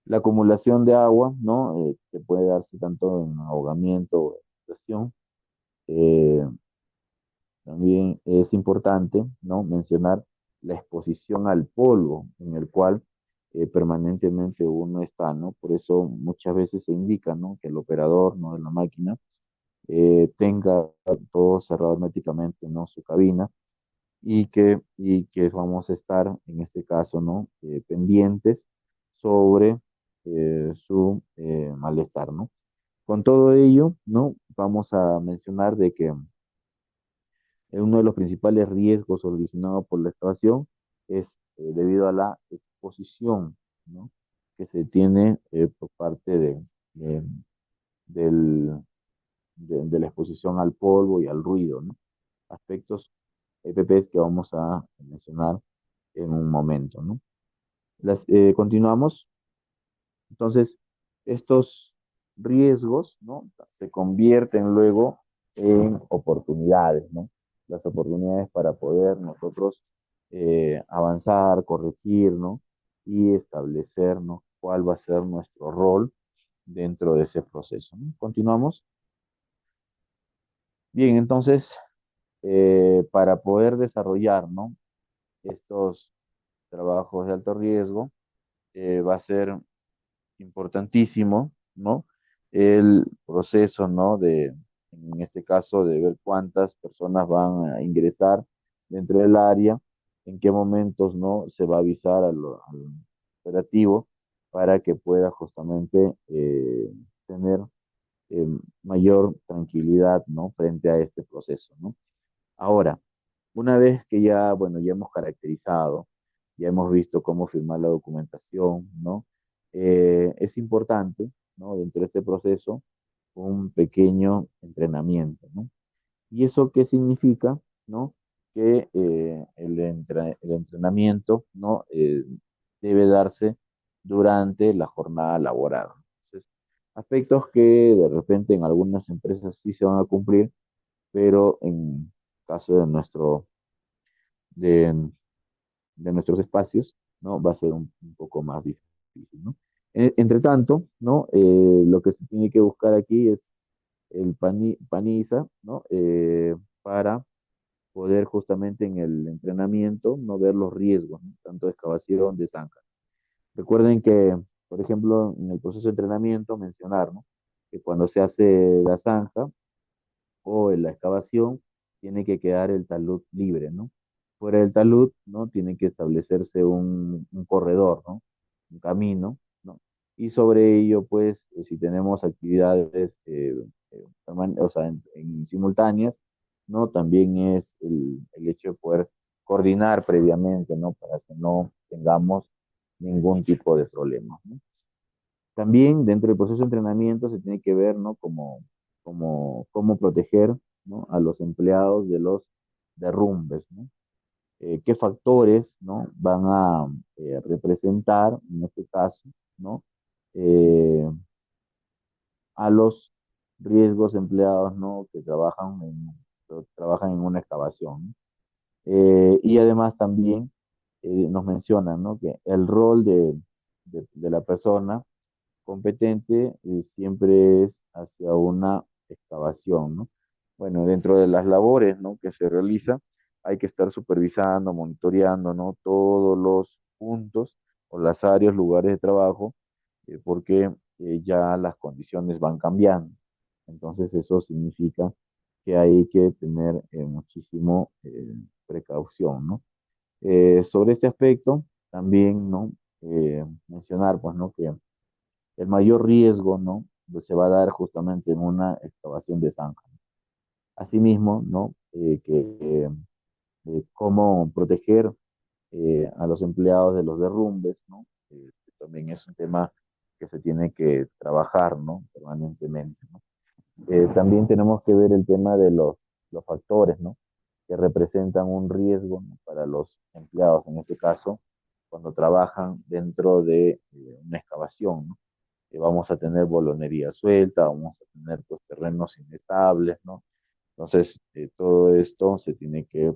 La acumulación de agua, ¿no? Que puede darse tanto en ahogamiento o extracción. Eh, También es importante, ¿no? Mencionar la exposición al polvo en el cual permanentemente uno está, ¿no? Por eso muchas veces se indica, ¿no? Que el operador, ¿no? De la máquina tenga todo cerrado herméticamente, ¿no? Su cabina y que vamos a estar, en este caso, ¿no? Pendientes sobre su malestar, ¿no? Con todo ello, ¿no? Vamos a mencionar de que uno de los principales riesgos originados por la excavación es debido a la exposición, ¿no? Que se tiene por parte de- del- de la exposición al polvo y al ruido, ¿no? Aspectos EPPs que vamos a mencionar en un momento, ¿no? Continuamos. Entonces, estos riesgos, ¿no? Se convierten luego en oportunidades, ¿no? Las oportunidades para poder nosotros avanzar, corregir, ¿no? Y establecer, ¿no? Cuál va a ser nuestro rol dentro de ese proceso, ¿no? Continuamos. Bien, entonces, para poder desarrollar, ¿no? Estos trabajos de alto riesgo, va a ser importantísimo, ¿no? El proceso, ¿no? En este caso, de ver cuántas personas van a ingresar dentro del área, en qué momentos, ¿no? Se va a avisar al operativo para que pueda justamente tener eh, mayor tranquilidad, ¿no? Frente a este proceso, ¿no? Ahora, una vez que ya, bueno, ya hemos caracterizado, ya hemos visto cómo firmar la documentación, ¿no? Es importante, ¿no? Dentro de este proceso, un pequeño entrenamiento, ¿no? ¿Y eso qué significa, ¿no? Que el entrenamiento, ¿no? Debe darse durante la jornada laboral. Entonces, aspectos que de repente en algunas empresas sí se van a cumplir, pero en caso de, de nuestros espacios, ¿no? Va a ser un poco más difícil, ¿no? Entre tanto, ¿no? Lo que se tiene que buscar aquí es el PANISA, ¿no? Para poder justamente en el entrenamiento no ver los riesgos, ¿no? Tanto de excavación de zanja. Recuerden que, por ejemplo, en el proceso de entrenamiento mencionar, ¿no? Que cuando se hace la zanja, o en la excavación, tiene que quedar el talud libre, ¿no? Fuera del talud, ¿no? Tiene que establecerse un corredor, ¿no? Un camino, ¿no? Y sobre ello, pues, si tenemos actividades, o sea, en simultáneas, ¿no? También es el hecho de poder coordinar previamente, ¿no? Para que no tengamos ningún tipo de problema, ¿no? También dentro del proceso de entrenamiento se tiene que ver, ¿no? Cómo proteger, ¿no? A los empleados de los derrumbes, ¿no? ¿Qué factores, ¿no? Van a representar, en este caso, ¿no? Eh, a los riesgos empleados, ¿no? Que trabajan en una excavación, ¿no? Y además también nos mencionan, ¿no? Que el rol de la persona competente siempre es hacia una excavación, ¿no? Bueno, dentro de las labores, ¿no? Que se realiza, hay que estar supervisando, monitoreando, ¿no? Todos los puntos o las áreas, lugares de trabajo, porque ya las condiciones van cambiando. Entonces eso significa que hay que tener muchísimo precaución, ¿no? Sobre este aspecto, también, ¿no? Mencionar, pues, ¿no? Que el mayor riesgo, ¿no? Pues se va a dar justamente en una excavación de zanja. Asimismo, ¿no? cómo proteger a los empleados de los derrumbes, ¿no? También es un tema que se tiene que trabajar, ¿no? Permanentemente, ¿no? También tenemos que ver el tema de los factores, ¿no? Que representan un riesgo, ¿no? Para los empleados, en este caso, cuando trabajan dentro de una excavación, ¿no? Vamos a tener bolonería suelta, vamos a tener pues, terrenos inestables, ¿no? Entonces, todo esto se tiene que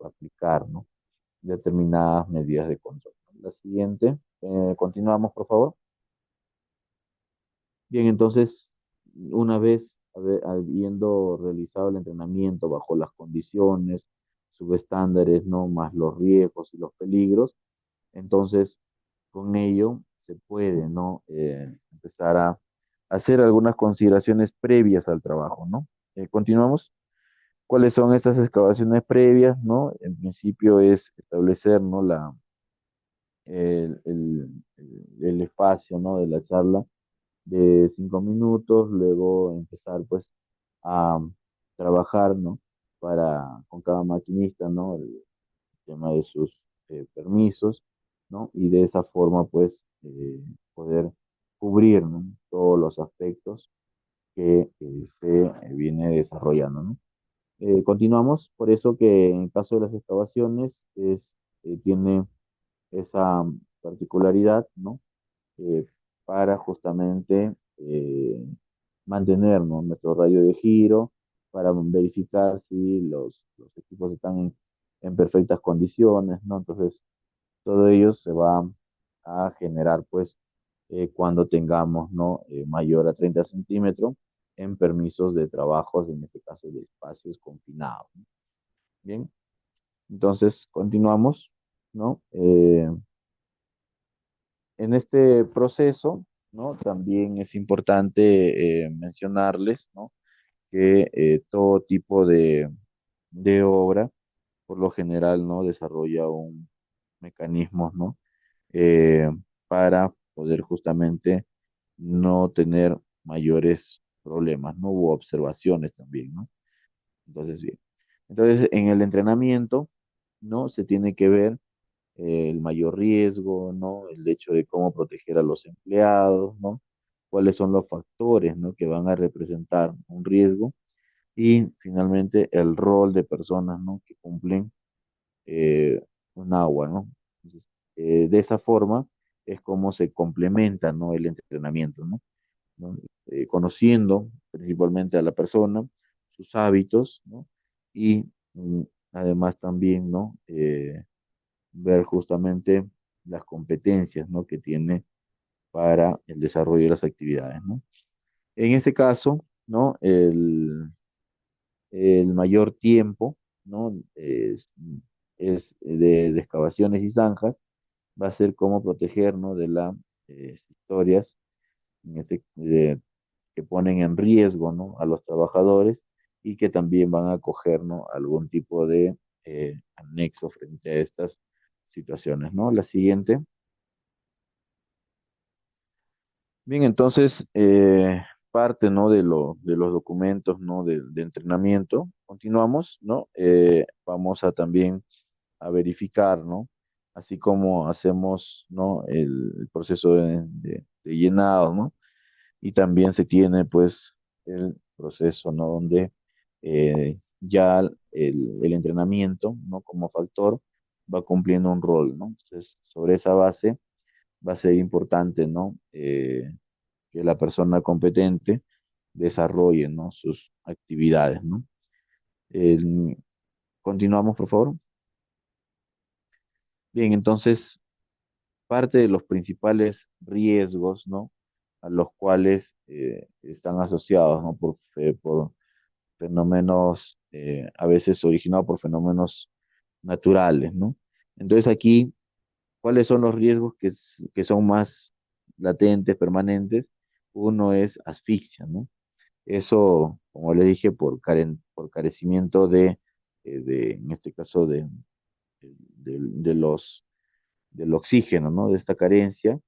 aplicar, ¿no? Determinadas medidas de control. La siguiente, continuamos, por favor. Bien, entonces, una vez habiendo realizado el entrenamiento bajo las condiciones, subestándares, ¿no? Más los riesgos y los peligros, entonces con ello se puede, ¿no? Empezar a hacer algunas consideraciones previas al trabajo, ¿no? Continuamos. ¿Cuáles son estas excavaciones previas, no? En principio es establecer, ¿no? El espacio, ¿no? De la charla de 5 minutos, luego empezar pues a trabajar, ¿no? Con cada maquinista, ¿no? El tema de sus permisos, ¿no? Y de esa forma pues poder cubrir, ¿no? Todos los aspectos que se viene desarrollando, ¿no? Continuamos, por eso que en caso de las excavaciones tiene esa particularidad, ¿no? eh, para justamente mantener, ¿no? Nuestro radio de giro, para verificar si los equipos están en perfectas condiciones, ¿no? Entonces, todo ello se va a generar, pues, cuando tengamos, ¿no? Mayor a 30 centímetros en permisos de trabajos, en este caso de espacios confinados, ¿no? Bien, entonces continuamos, ¿no? En este proceso, ¿no? También es importante mencionarles, ¿no? Que todo tipo de obra, por lo general, ¿no? Desarrolla un mecanismo, ¿no? Eh, para poder justamente no tener mayores problemas, ¿no? Hubo observaciones también, ¿no? Entonces, bien. Entonces, en el entrenamiento, ¿no? Se tiene que ver el mayor riesgo, ¿no? El hecho de cómo proteger a los empleados, ¿no? Cuáles son los factores, ¿no? Que van a representar un riesgo y finalmente el rol de personas, ¿no? Que cumplen eh, un agua, ¿no? Entonces, de esa forma es como se complementa, ¿no? El entrenamiento, ¿no? ¿No? Conociendo principalmente a la persona, sus hábitos, ¿no? Y además también, ¿no? Ver justamente las competencias, ¿no? Que tiene para el desarrollo de las actividades, ¿no? En este caso, ¿no? El mayor tiempo, ¿no? Es de excavaciones y zanjas, va a ser cómo proteger, ¿no? De las historias en que ponen en riesgo, ¿no? A los trabajadores y que también van a acoger, ¿no? Algún tipo de anexo frente a estas situaciones, ¿no? La siguiente. Bien, entonces, parte, ¿no? De los documentos, ¿no? De entrenamiento. Continuamos, ¿no? Vamos a también a verificar, ¿no? Así como hacemos, ¿no? El proceso de llenado, ¿no? Y también se tiene, pues, el proceso, ¿no? Donde ya el entrenamiento, ¿no? Como factor va cumpliendo un rol, ¿no? Entonces, sobre esa base va a ser importante, ¿no? Que la persona competente desarrolle, ¿no? Sus actividades, ¿no? El- continuamos, por favor. Bien, entonces, parte de los principales riesgos, ¿no? A los cuales están asociados, ¿no? Por fenómenos, a veces originados por fenómenos naturales, ¿no? Entonces aquí, ¿cuáles son los riesgos que son más latentes, permanentes? Uno es asfixia, ¿no? Eso, como le dije, por carecimiento en este caso, de del oxígeno, ¿no? De esta carencia.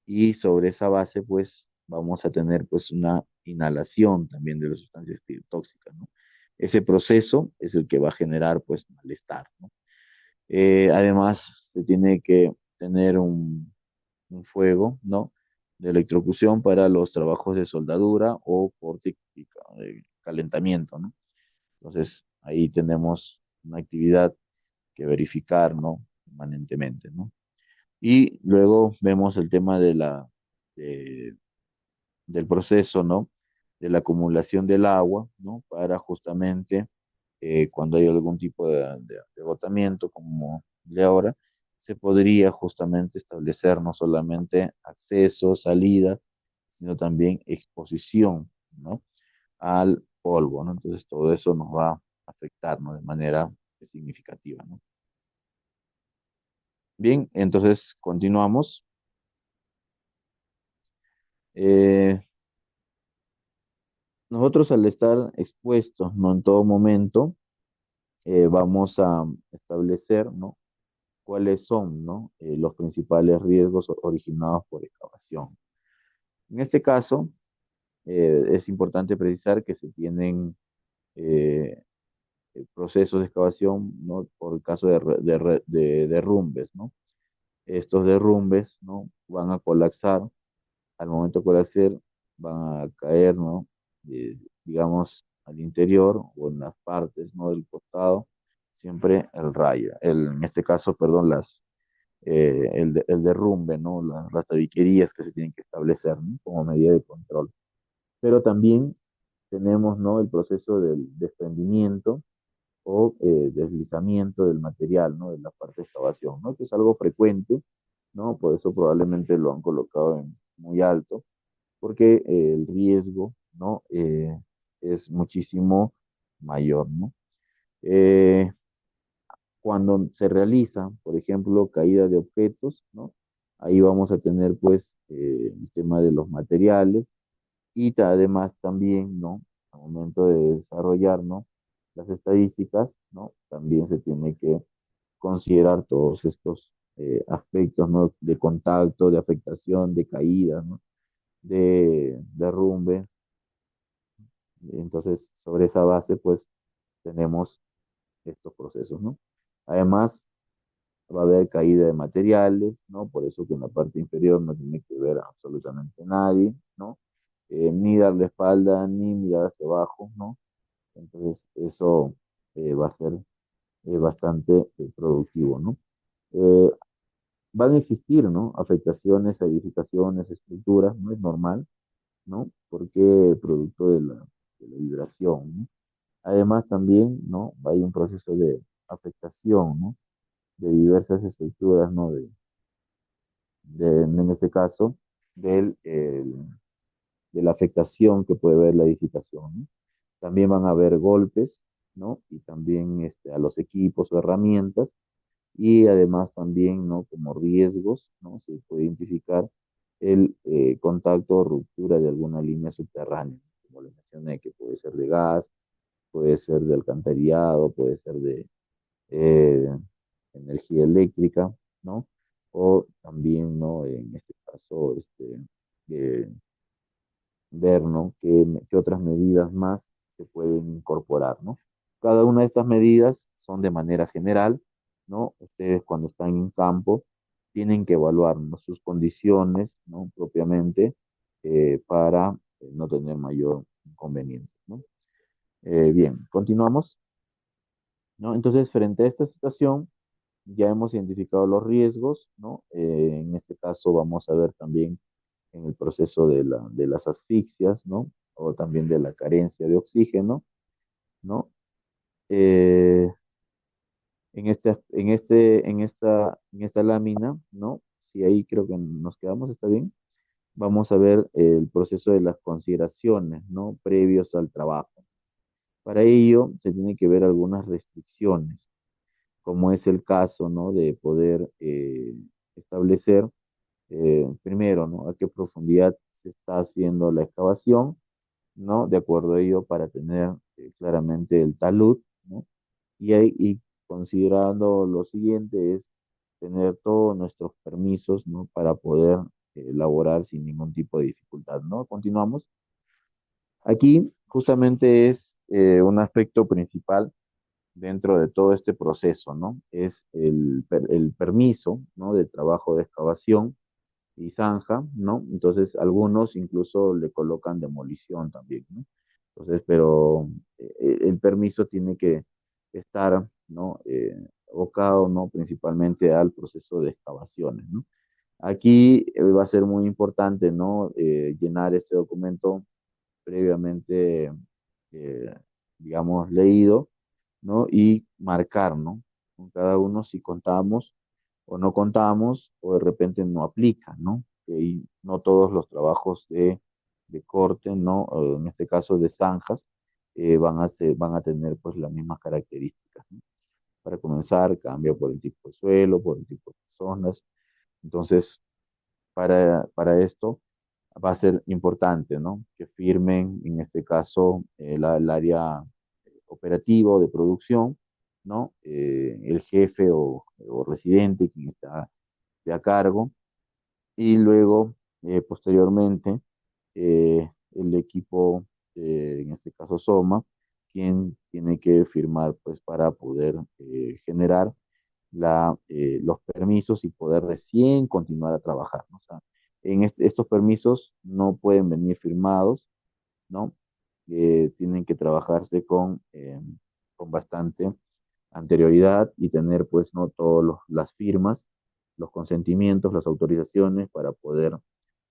Y sobre esa base, pues, vamos a tener, pues, una inhalación también de las sustancias tóxicas, ¿no? ese proceso es el que va a generar pues malestar, ¿no? Además, se tiene que tener un fuego, ¿no? De electrocución para los trabajos de soldadura o por calentamiento, ¿no? Entonces, ahí tenemos una actividad que verificar, ¿no? Permanentemente, ¿no? Y luego vemos el tema de- del proceso, ¿no? De la acumulación del agua, ¿no? Para justamente cuando hay algún tipo de agotamiento, como de ahora, se podría justamente establecer no solamente acceso, salida, sino también exposición, ¿no? Al polvo, ¿no? Entonces todo eso nos va a afectar, ¿no? De manera significativa, ¿no? Bien, entonces continuamos. Eh, Nosotros al estar expuestos, ¿no? En todo momento, vamos a establecer, ¿no? Cuáles son, ¿no? Los principales riesgos originados por excavación. En este caso, es importante precisar que se tienen eh, procesos de excavación, ¿no? Por el caso de derrumbes, ¿no? Estos derrumbes, ¿no? Van a colapsar, al momento de colapsar, van a caer, ¿no? Digamos, al interior o en las partes, ¿no? Del costado, siempre el rayo, en este caso, perdón, el derrumbe, ¿no? Las tabiquerías que se tienen que establecer, ¿no? Como medida de control. Pero también tenemos, ¿no? El proceso del desprendimiento o deslizamiento del material, ¿no? De la parte de excavación, ¿no? Que es algo frecuente, ¿no? Por eso probablemente lo han colocado en muy alto, porque el riesgo, ¿no? Es muchísimo mayor, ¿no? Eh, Cuando se realiza, por ejemplo, caída de objetos, ¿no? Ahí vamos a tener pues el tema de los materiales y además también, ¿no? Al momento de desarrollar, ¿no? Las estadísticas, ¿no? También se tiene que considerar todos estos aspectos, ¿no? De contacto, de afectación, de caída, ¿no? De derrumbe. Entonces, sobre esa base, pues, tenemos estos procesos, ¿no? Además, va a haber caída de materiales, ¿no? Por eso que en la parte inferior no tiene que ver absolutamente nadie, ¿no? Ni darle espalda, ni mirar hacia abajo, ¿no? Entonces, eso va a ser bastante productivo, ¿no? Eh, Van a existir, ¿no? Afectaciones a edificaciones, estructuras, ¿no? Es normal, ¿no? Porque producto de la vibración, ¿no? Además, también, ¿no? Hay un proceso de afectación, ¿no? De diversas estructuras, ¿no? En este caso, de la afectación que puede ver la edificación, ¿no? También van a haber golpes, ¿no? Y también a los equipos o herramientas, y además también, ¿no? Como riesgos, ¿no? Se puede identificar el contacto o ruptura de alguna línea subterránea, como les mencioné, que puede ser de gas, puede ser de alcantarillado, puede ser de eh, energía eléctrica, ¿no? O también, ¿no? En este caso, eh, ver, ¿no? Qué otras medidas más se pueden incorporar, ¿no? Cada una de estas medidas son de manera general, ¿no? Ustedes cuando están en campo tienen que evaluar, ¿no? Sus condiciones, ¿no? Propiamente para no tener mayor inconveniente, ¿no? Bien, continuamos, ¿no? Entonces, frente a esta situación, ya hemos identificado los riesgos, ¿no? En este caso vamos a ver también en el proceso de las asfixias, ¿no? O también de la carencia de oxígeno, ¿no? Eh, en esta lámina, ¿no? Si ahí creo que nos quedamos, está bien. Vamos a ver el proceso de las consideraciones, ¿no? Previos al trabajo. Para ello se tiene que ver algunas restricciones, como es el caso, ¿no? De poder establecer, primero, ¿no? A qué profundidad se está haciendo la excavación, ¿no? De acuerdo a ello, para tener claramente el talud, ¿no? Y considerando lo siguiente es tener todos nuestros permisos, ¿no? Para poder elaborar sin ningún tipo de dificultad, ¿no? Continuamos. Aquí justamente es un aspecto principal dentro de todo este proceso, ¿no? Es el permiso, ¿no? De trabajo de excavación y zanja, ¿no? Entonces, algunos incluso le colocan demolición también, ¿no? Entonces, pero el permiso tiene que estar, ¿no? Abocado, ¿no? Principalmente al proceso de excavaciones, ¿no? Aquí va a ser muy importante, ¿no? Llenar este documento previamente, eh, digamos, leído, ¿no? Y marcar, ¿no? Con cada uno si contamos o no contamos o de repente no aplica, ¿no? Y no todos los trabajos de corte, ¿no? O en este caso de zanjas, van a tener pues las mismas características, ¿no? Para comenzar, cambia por el tipo de suelo, por el tipo de personas. Entonces, para esto va a ser importante, ¿no? Que firmen, en este caso, el área operativo de producción, ¿no? El jefe o residente, quien está de a cargo, y luego, posteriormente, el equipo, en este caso SOMA, quien tiene que firmar, pues, para poder generar los permisos y poder recién continuar a trabajar, ¿no? O sea, estos permisos no pueden venir firmados, ¿no? Tienen que trabajarse con bastante anterioridad y tener, pues, no todas las firmas, los consentimientos, las autorizaciones para poder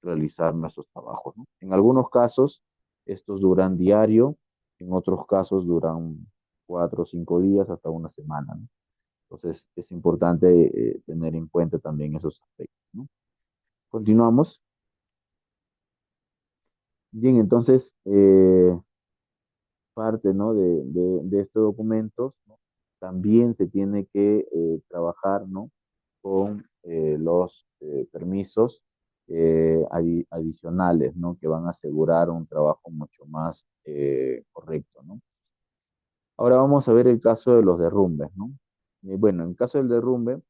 realizar nuestros trabajos, ¿no? En algunos casos, estos duran diario, en otros casos duran 4 o 5 días hasta una semana, ¿no? Entonces, es importante tener en cuenta también esos aspectos, ¿no? Continuamos. Bien, entonces, parte, ¿no? de estos documentos, ¿no? También se tiene que trabajar, ¿no? Con los permisos adicionales, ¿no? Que van a asegurar un trabajo mucho más correcto, ¿no? Ahora vamos a ver el caso de los derrumbes, ¿no? Bueno, en el caso del derrumbe,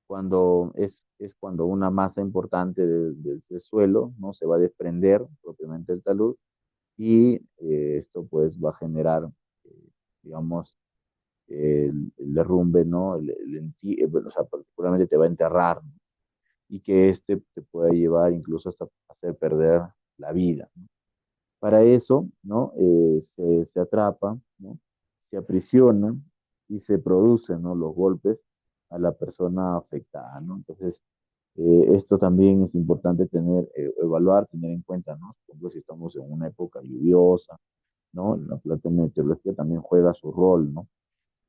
cuando es cuando una masa importante del suelo, ¿no? Se va a desprender propiamente el talud y esto pues va a generar, digamos, el derrumbe, ¿no? Bueno, o sea, particularmente te va a enterrar, ¿no? Y que este te pueda llevar incluso hasta hacer perder la vida, ¿no? Para eso, ¿no? Se atrapa, ¿no? Se aprisiona y se producen, ¿no? Los golpes a la persona afectada, ¿no? Entonces, esto también es importante evaluar, tener en cuenta, ¿no? Por ejemplo, si estamos en una época lluviosa, ¿no? La meteorología también juega su rol, ¿no?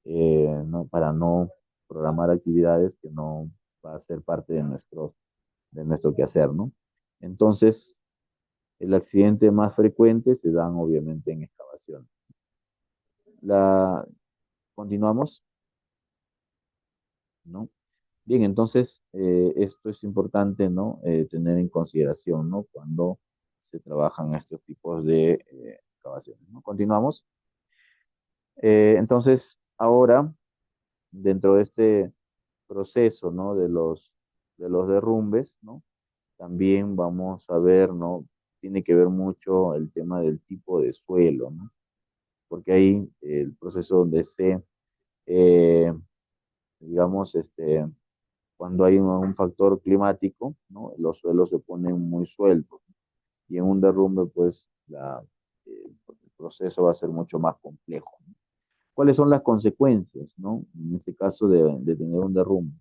¿No? Para no programar actividades que no va a ser parte de nuestro quehacer, ¿no? Entonces, el accidente más frecuente se dan obviamente en excavación. La, continuamos, ¿no? Bien, entonces, esto es importante, ¿no? Tener en consideración, ¿no? Cuando se trabajan estos tipos de excavaciones, ¿no? Continuamos. Entonces, ahora, dentro de este proceso, ¿no? De los derrumbes, ¿no? También vamos a ver, ¿no? Tiene que ver mucho el tema del tipo de suelo, ¿no? Porque ahí el proceso donde eh, digamos, cuando hay un factor climático, ¿no? Los suelos se ponen muy sueltos y en un derrumbe, pues, el proceso va a ser mucho más complejo, ¿no? ¿Cuáles son las consecuencias, ¿no? En este caso de tener un derrumbe.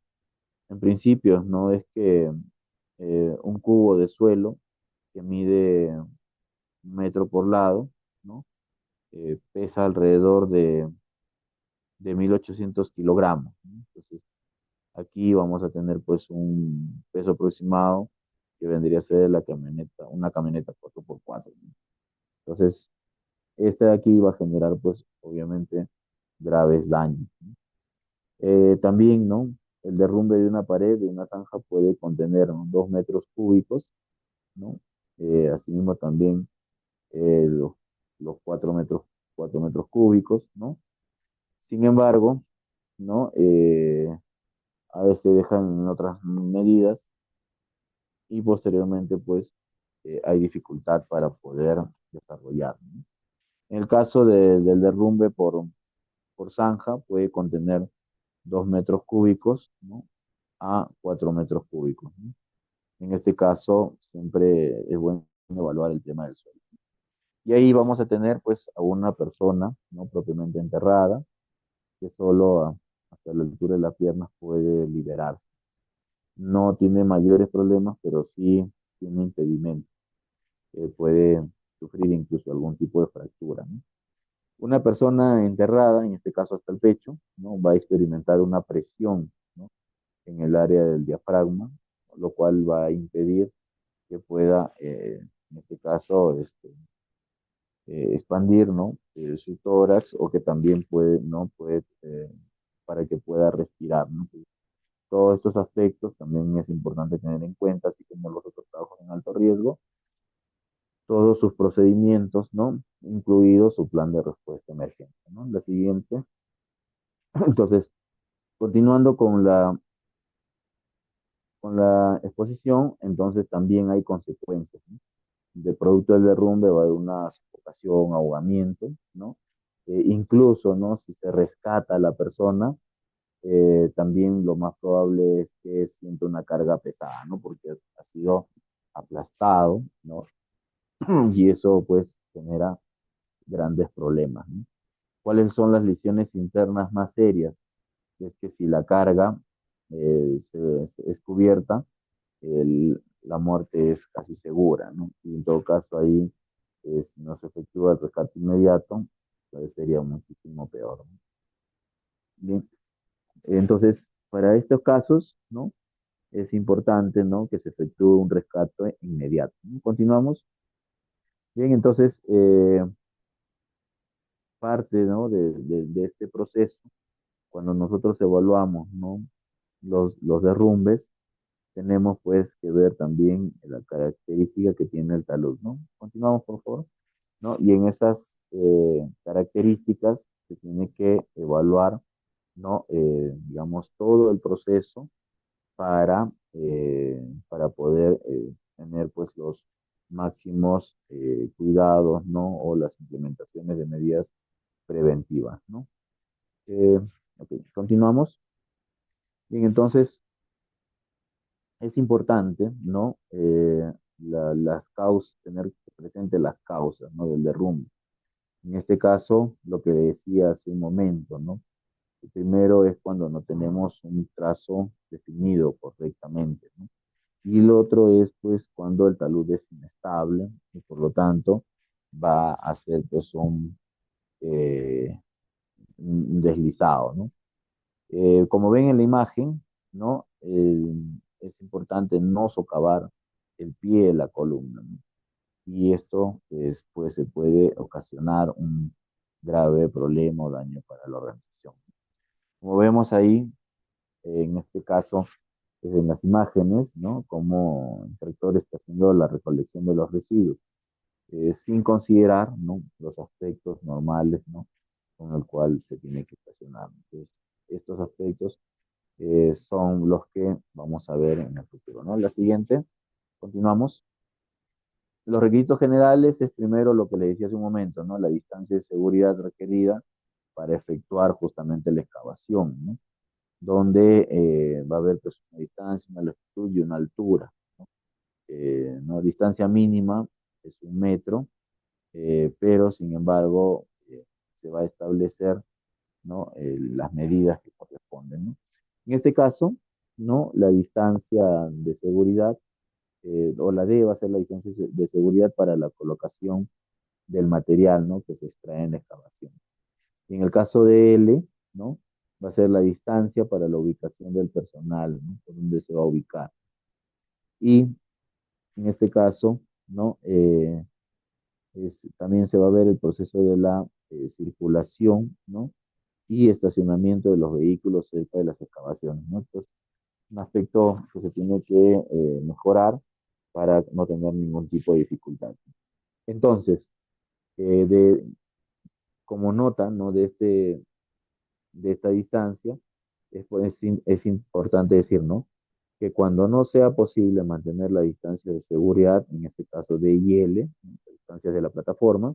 En principio, ¿no? Es que un cubo de suelo que mide 1 metro por lado, ¿no? Pesa alrededor de 1800 kilogramos, ¿no? Entonces, aquí vamos a tener pues un peso aproximado que vendría a ser una camioneta 4x4, ¿no? Entonces, este de aquí va a generar pues obviamente graves daños, ¿no? También, ¿no? El derrumbe de una pared, de una zanja, puede contener, ¿no? 2 metros cúbicos, ¿no? Asimismo también los 4 metros cúbicos, ¿no? Sin embargo, ¿no? A veces dejan en otras medidas y posteriormente, pues, hay dificultad para poder desarrollar, ¿no? En el caso del derrumbe por zanja, puede contener 2 metros cúbicos, ¿no? A 4 metros cúbicos, ¿no? En este caso, siempre es bueno evaluar el tema del suelo. Y ahí vamos a tener pues a una persona, ¿no? Propiamente enterrada, que solo hasta la altura de las piernas puede liberarse. No tiene mayores problemas, pero sí tiene impedimento. Puede sufrir incluso algún tipo de fractura, ¿no? Una persona enterrada, en este caso hasta el pecho, ¿no? Va a experimentar una presión, ¿no? En el área del diafragma, lo cual va a impedir que pueda, en este caso, expandir, ¿no? Su tórax o que también puede, ¿no? Puede, para que pueda respirar, ¿no? Todos estos aspectos también es importante tener en cuenta, así como los otros trabajos en alto riesgo, todos sus procedimientos, ¿no? Incluido su plan de respuesta emergente, ¿no? La siguiente. Entonces, continuando con la exposición, entonces también hay consecuencias, ¿no? De producto del derrumbe va a haber una sofocación, ahogamiento, ¿no? Incluso, ¿no? Si se rescata a la persona, también lo más probable es que sienta una carga pesada, ¿no? Porque ha sido aplastado, ¿no? Y eso pues genera grandes problemas, ¿no? ¿Cuáles son las lesiones internas más serias? Es que si la carga es cubierta, la muerte es casi segura, ¿no? Y en todo caso ahí, si no se efectúa el rescate inmediato, pues sería muchísimo peor, ¿no? Bien, entonces, para estos casos, ¿no? Es importante, ¿no? Que se efectúe un rescate inmediato, ¿no? Continuamos. Bien, entonces, parte, ¿no? De este proceso, cuando nosotros evaluamos, ¿no? Los derrumbes, tenemos pues que ver también la característica que tiene el talud, ¿no? Continuamos, por favor, ¿no? Y en esas características se tiene que evaluar, ¿no? Digamos, todo el proceso para poder tener pues los máximos cuidados, ¿no? O las implementaciones de medidas preventivas, ¿no? Eh, ok, continuamos. Bien, entonces es importante, ¿no? Las causas, tener presente las causas, ¿no? Del derrumbe. En este caso, lo que decía hace un momento, ¿no? El primero es cuando no tenemos un trazo definido correctamente, ¿no? Y lo otro es, pues, cuando el talud es inestable y por lo tanto va a ser, pues, eh, un deslizado, ¿no? Como ven en la imagen, ¿no? Es importante no socavar el pie de la columna, ¿no? Y esto después se puede ocasionar un grave problema o daño para la organización. Como vemos ahí, en este caso, en las imágenes, ¿no? Como el tractor está haciendo la recolección de los residuos, sin considerar, ¿no? Los aspectos normales, ¿no? Con el cual se tiene que estacionar. Entonces, estos aspectos son los que vamos a ver en el futuro, ¿no? La siguiente, continuamos. Los requisitos generales es primero lo que le decía hace un momento, ¿no? La distancia de seguridad requerida para efectuar justamente la excavación, ¿no? Donde va a haber pues, una distancia, una longitud y una altura, ¿no? ¿No? Distancia mínima es 1 metro, pero sin embargo se va a establecer, ¿no? Las medidas que corresponden, ¿no? En este caso, ¿no? La distancia de seguridad o la D va a ser la distancia de seguridad para la colocación del material, ¿no? Que se extrae en la excavación. Y en el caso de L, ¿no? Va a ser la distancia para la ubicación del personal, ¿no? Por donde se va a ubicar. Y en este caso, ¿no? También se va a ver el proceso de la circulación, ¿no? Y estacionamiento de los vehículos cerca de las excavaciones, ¿no? Entonces, un aspecto que se tiene que mejorar para no tener ningún tipo de dificultad. Entonces, como nota, ¿no? De esta distancia, pues, es importante decir, ¿no? Que cuando no sea posible mantener la distancia de seguridad, en este caso de IL, distancias de la plataforma,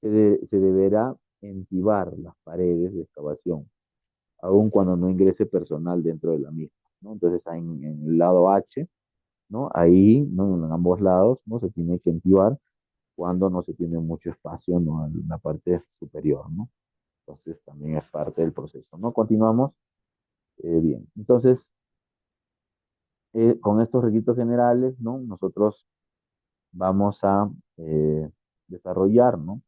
se deberá entibar las paredes de excavación, aun cuando no ingrese personal dentro de la misma, ¿no? Entonces, en el lado H, ¿no? Ahí, ¿no? En ambos lados, ¿no? Se tiene que entibar cuando no se tiene mucho espacio, ¿no? En la parte superior, ¿no? Entonces, también es parte del proceso, ¿no? Continuamos. Bien, entonces, con estos requisitos generales, ¿no? Nosotros vamos a eh, desarrollar, ¿no?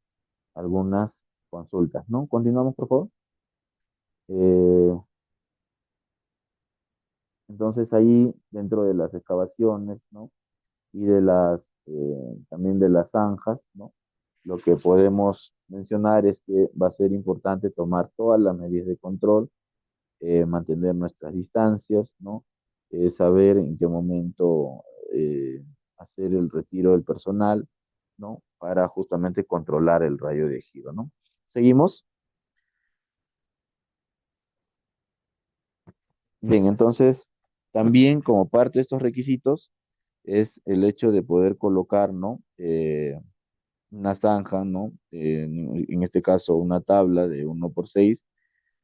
Algunas consultas, ¿no? Continuamos, por favor. Eh, entonces ahí, dentro de las excavaciones, ¿no? Y de también de las zanjas, ¿no? Lo que podemos mencionar es que va a ser importante tomar todas las medidas de control, mantener nuestras distancias, ¿no? Saber en qué momento hacer el retiro del personal, ¿no? Para justamente controlar el radio de giro, ¿no? ¿Seguimos? Bien, entonces, también como parte de estos requisitos es el hecho de poder colocar, ¿no? Una zanja, ¿no? En este caso, una tabla de 1 por 6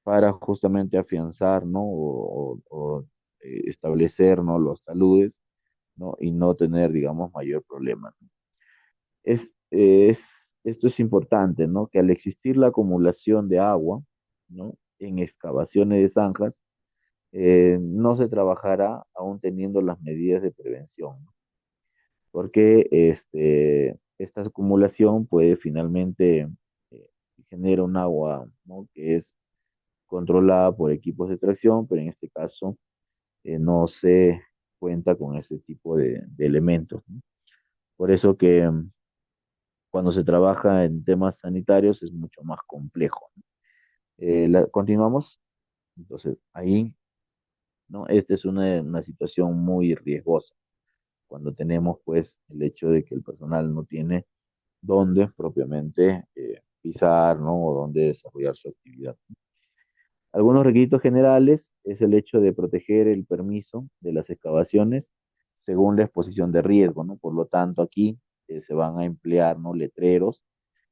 para justamente afianzar, ¿no? Establecer, ¿no? Los taludes, ¿no? Y no tener, digamos, mayor problema, ¿no? Esto es importante, ¿no? Que al existir la acumulación de agua, ¿no? En excavaciones de zanjas, no se trabajará aún teniendo las medidas de prevención, ¿no? Porque esta acumulación puede finalmente generar un agua, ¿no? Que es controlada por equipos de tracción, pero en este caso no se cuenta con ese tipo de elementos, ¿no? Por eso que cuando se trabaja en temas sanitarios es mucho más complejo, ¿no? Continuamos. Entonces, ahí, ¿no? Esta es una situación muy riesgosa, cuando tenemos, pues, el hecho de que el personal no tiene dónde propiamente pisar, ¿no? O dónde desarrollar su actividad. Algunos requisitos generales es el hecho de proteger el permiso de las excavaciones según la exposición de riesgo, ¿no? Por lo tanto, aquí se van a emplear, ¿no? Letreros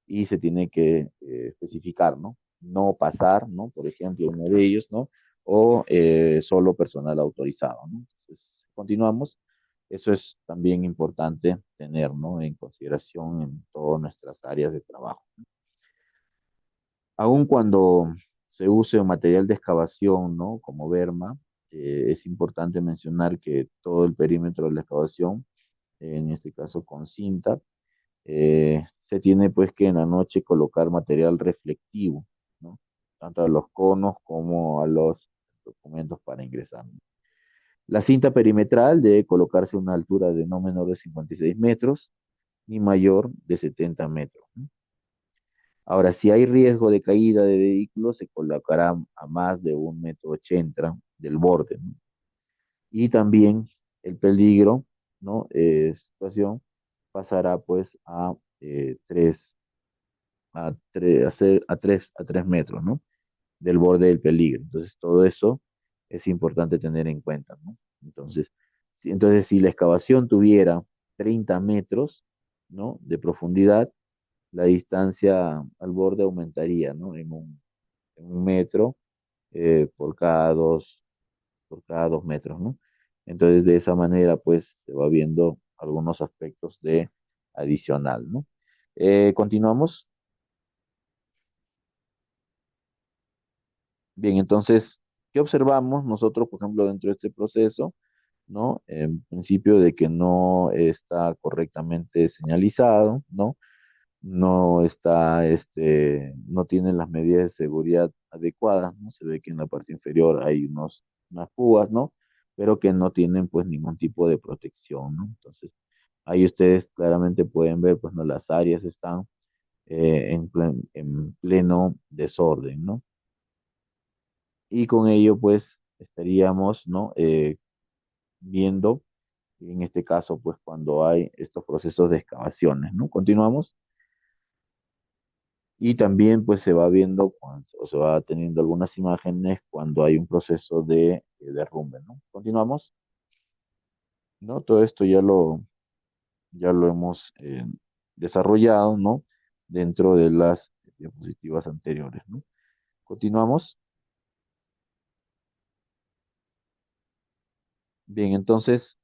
y se tiene que especificar, ¿no? No pasar, ¿no? Por ejemplo, uno de ellos, ¿no? O solo personal autorizado, ¿no? Entonces, continuamos. Eso es también importante tener, ¿no? En consideración en todas nuestras áreas de trabajo. Aun cuando se use un material de excavación, ¿no? Como berma, es importante mencionar que todo el perímetro de la excavación, en este caso con cinta, se tiene pues que en la noche colocar material reflectivo, ¿no? Tanto a los conos como a los documentos para ingresar, ¿no? La cinta perimetral debe colocarse a una altura de no menor de 56 metros ni mayor de 70 metros, ¿no? Ahora, si hay riesgo de caída de vehículos, se colocará a más de 1,80 m del borde, ¿no? Y también el peligro, ¿no? Situación pasará pues a 3 a 3 metros, ¿no? Del borde del peligro. Entonces, todo eso es importante tener en cuenta, ¿no? Entonces, si la excavación tuviera 30 metros, ¿no? De profundidad, la distancia al borde aumentaría, ¿no? En un metro por cada dos metros, ¿no? Entonces, de esa manera, pues, se va viendo algunos aspectos de adicional, ¿no? Continuamos. Bien, entonces, ¿qué observamos nosotros, por ejemplo, dentro de este proceso? ¿No? En principio de que no está correctamente señalizado, ¿no? No tiene las medidas de seguridad adecuadas, ¿no? Se ve que en la parte inferior hay unas púas, ¿no? Pero que no tienen pues ningún tipo de protección, ¿no? Entonces, ahí ustedes claramente pueden ver, pues, ¿no? Las áreas están en pleno desorden, ¿no? Y con ello, pues, estaríamos, ¿no? Viendo, en este caso, pues, cuando hay estos procesos de excavaciones, ¿no? Continuamos. Y también pues se va viendo o se va teniendo algunas imágenes cuando hay un proceso de derrumbe, ¿no? Continuamos, ¿no? Todo esto ya lo hemos desarrollado, ¿no? dentro de las diapositivas anteriores, ¿no? Continuamos. Bien, entonces,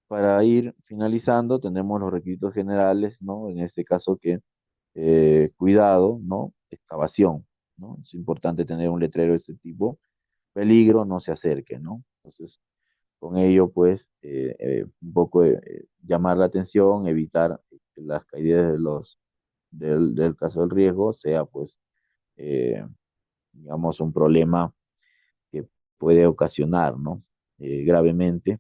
para ir finalizando, tenemos los requisitos generales, ¿no? En este caso que cuidado, ¿no? Excavación, ¿no? Es importante tener un letrero de este tipo. Peligro, no se acerque, ¿no? Entonces, con ello, pues, un poco llamar la atención, evitar que las caídas del caso del riesgo sea, pues, eh, digamos, un problema que puede ocasionar, ¿no? Gravemente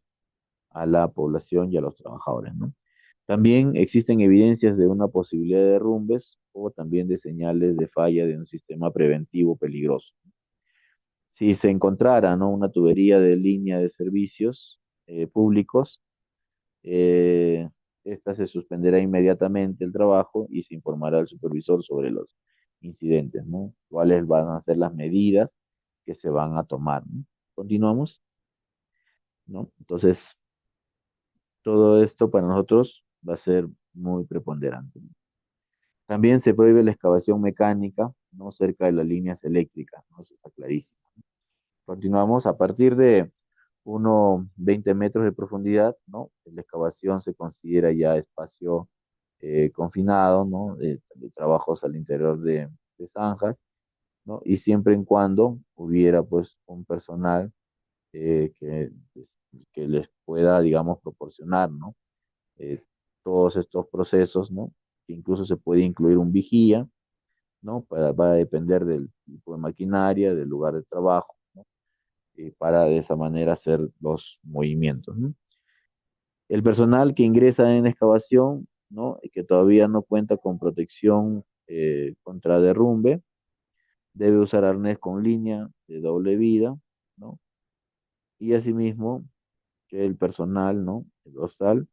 a la población y a los trabajadores, ¿no? También existen evidencias de una posibilidad de derrumbes o también de señales de falla de un sistema preventivo peligroso. Si se encontrara, ¿no?, una tubería de línea de servicios públicos, eh, esta se suspenderá inmediatamente el trabajo y se informará al supervisor sobre los incidentes, ¿no? Cuáles van a ser las medidas que se van a tomar, ¿no? Continuamos, ¿no? Entonces, todo esto para nosotros va a ser muy preponderante. También se prohíbe la excavación mecánica, ¿no?, cerca de las líneas eléctricas, ¿no? Eso está clarísimo. Continuamos a partir de 20 metros de profundidad, ¿no? La excavación se considera ya espacio confinado, ¿no? De trabajos al interior de zanjas, ¿no? Y siempre en cuando hubiera pues un personal eh, que, que les pueda, digamos, proporcionar, ¿no? Eh, todos estos procesos, ¿no? Que incluso se puede incluir un vigía, ¿no? Va a depender del tipo de maquinaria, del lugar de trabajo, ¿no? Para de esa manera hacer los movimientos, ¿no? El personal que ingresa en excavación, ¿no?, y que todavía no cuenta con protección contra derrumbe, debe usar arnés con línea de doble vida, ¿no? Y asimismo que el personal, ¿no?, el dorsal,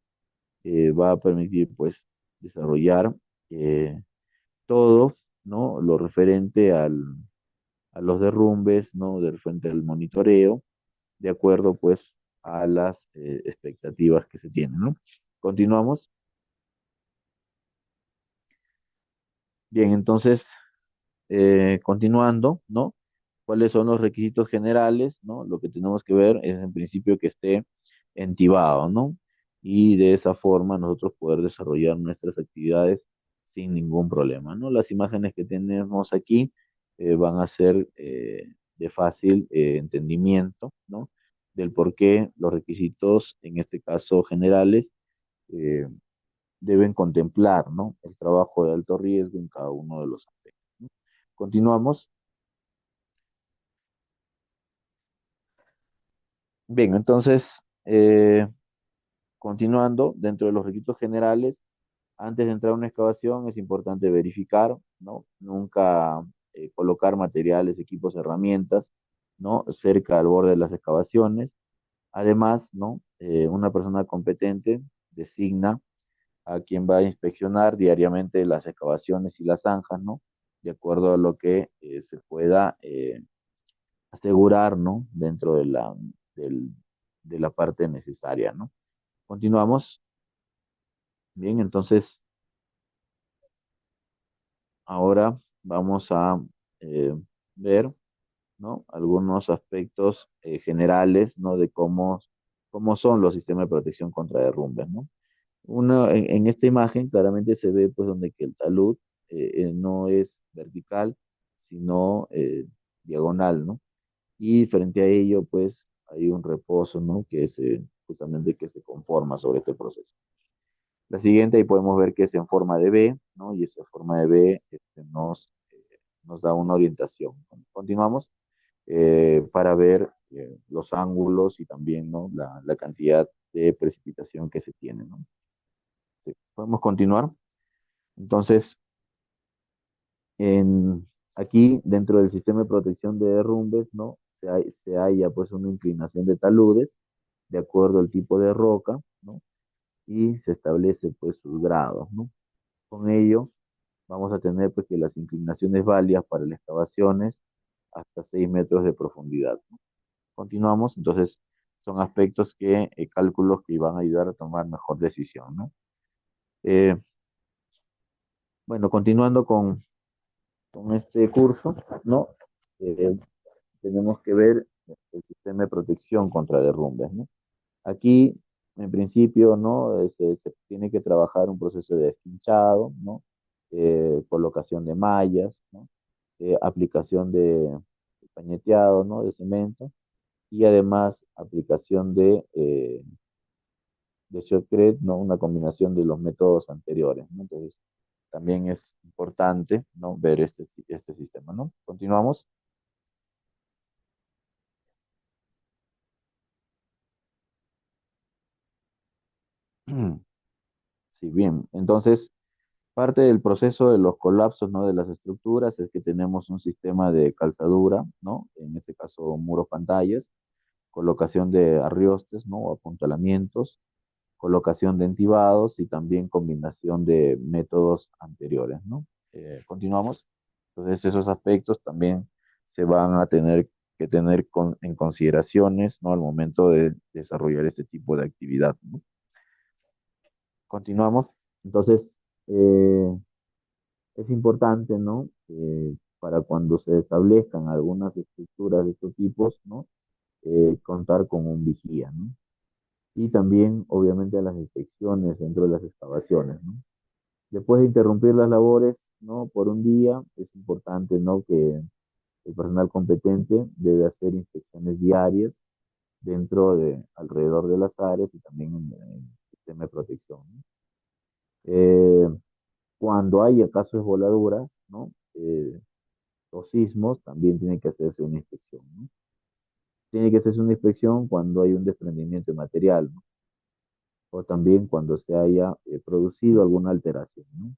va a permitir pues desarrollar eh, todo, ¿no?, lo referente a los derrumbes, ¿no?, de frente al monitoreo, de acuerdo pues a las expectativas que se tienen, ¿no? Continuamos. Bien, entonces, continuando, ¿no? ¿Cuáles son los requisitos generales, ¿no? Lo que tenemos que ver es en principio que esté entibado, ¿no? Y de esa forma nosotros poder desarrollar nuestras actividades sin ningún problema, ¿no? Las imágenes que tenemos aquí van a ser de fácil entendimiento, ¿no? Del por qué los requisitos, en este caso generales, eh, deben contemplar, ¿no?, el trabajo de alto riesgo en cada uno de los aspectos, ¿no? Continuamos. Bien, entonces, continuando, dentro de los requisitos generales, antes de entrar a una excavación es importante verificar, ¿no? Nunca colocar materiales, equipos, herramientas, ¿no?, cerca al borde de las excavaciones. Además, ¿no?, una persona competente designa a quien va a inspeccionar diariamente las excavaciones y las zanjas, ¿no? De acuerdo a lo que se pueda asegurar, ¿no? Dentro del- de la parte necesaria, ¿no? Continuamos. Bien, entonces ahora vamos a eh, ver, ¿no?, algunos aspectos generales, ¿no?, de cómo son los sistemas de protección contra derrumbes, ¿no? En esta imagen claramente se ve pues donde que el talud no es vertical, sino diagonal, ¿no? Y frente a ello pues hay un reposo, ¿no?, que es justamente que se conforma sobre este proceso. La siguiente, ahí podemos ver que es en forma de B, ¿no? Y esa forma de B nos da una orientación. Continuamos para ver los ángulos y también, ¿no?, la cantidad de precipitación que se tiene, ¿no? Sí, podemos continuar. Entonces, aquí, dentro del sistema de protección de derrumbes, ¿no?, se halla pues una inclinación de taludes de acuerdo al tipo de roca, ¿no? Y se establece pues sus grados, ¿no? Con ello, vamos a tener pues que las inclinaciones válidas para las excavaciones hasta 6 metros de profundidad, ¿no? Continuamos, entonces son aspectos cálculos que van a ayudar a tomar mejor decisión, ¿no? Bueno, continuando con este curso, ¿no? Eh, tenemos que ver el sistema de protección contra derrumbes, ¿no? Aquí, en principio, ¿no? Se tiene que trabajar un proceso de esquinchado, ¿no? Colocación de mallas, ¿no? Aplicación de pañeteado, ¿no? De cemento y además aplicación de shotcrete, ¿no? Una combinación de los métodos anteriores, ¿no? Entonces, también es importante, ¿no? Ver este sistema, ¿no? Continuamos. Sí, bien. Entonces, parte del proceso de los colapsos, ¿no? De las estructuras es que tenemos un sistema de calzadura, ¿no? En este caso, muros pantallas, colocación de arriostes, ¿no? O apuntalamientos, colocación de entibados y también combinación de métodos anteriores, ¿no? Continuamos. Entonces, esos aspectos también se van a tener que tener en consideraciones, ¿no? Al momento de desarrollar este tipo de actividad, ¿no? Continuamos. Entonces, es importante, ¿no? Para cuando se establezcan algunas estructuras de estos tipos, ¿no? Contar con un vigía, ¿no? Y también, obviamente, las inspecciones dentro de las excavaciones, ¿no? Después de interrumpir las labores, ¿no? Por un día, es importante, ¿no? Que el personal competente debe hacer inspecciones diarias alrededor de las áreas y también en el sistema de protección, ¿no? Eh, Cuando hay casos de voladuras, ¿no? Los sismos, también tiene que hacerse una inspección, ¿no? Tiene que hacerse una inspección cuando hay un desprendimiento de material, ¿no? O también cuando se haya producido alguna alteración, ¿no?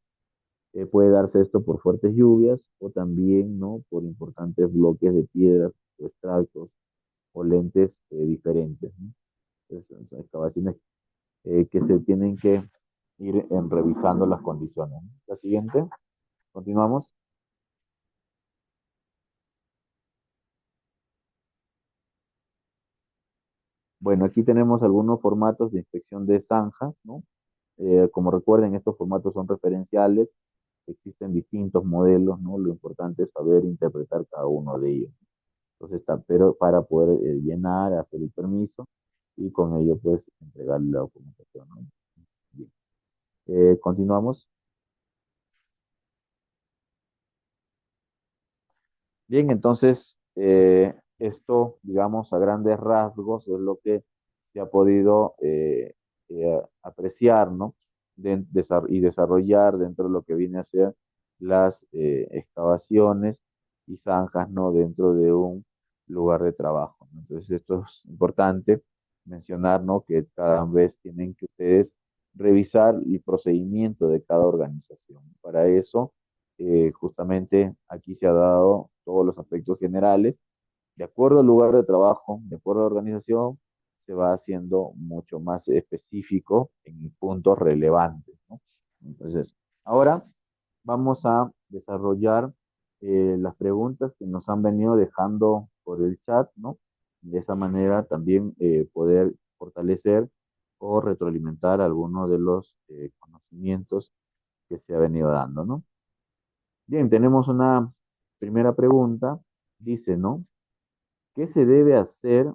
Puede darse esto por fuertes lluvias o también, ¿no? Por importantes bloques de piedras o extractos o lentes diferentes, ¿no? Entonces, son excavaciones que se tienen que ir revisando las condiciones, ¿no? La siguiente, continuamos. Bueno, aquí tenemos algunos formatos de inspección de zanjas, ¿no? Como recuerden, estos formatos son referenciales, existen distintos modelos, ¿no? Lo importante es saber interpretar cada uno de ellos. Entonces, pero para poder llenar, hacer el permiso y con ello, pues, entregar la documentación, ¿no? Bien. Continuamos. Bien, entonces, esto, digamos, a grandes rasgos es lo que se ha podido apreciar, ¿no? Y desarrollar dentro de lo que viene a ser las excavaciones y zanjas, ¿no? Dentro de un lugar de trabajo, ¿no? Entonces, esto es importante mencionar, ¿no? Que cada vez tienen que ustedes revisar el procedimiento de cada organización. Para eso justamente aquí se ha dado todos los aspectos generales. De acuerdo al lugar de trabajo, de acuerdo a la organización, se va haciendo mucho más específico en puntos relevantes, ¿no? Entonces, ahora vamos a desarrollar las preguntas que nos han venido dejando por el chat, ¿no? De esa manera también poder fortalecer o retroalimentar algunos de los conocimientos que se ha venido dando, ¿no? Bien, tenemos una primera pregunta. Dice, ¿no? ¿Qué se debe hacer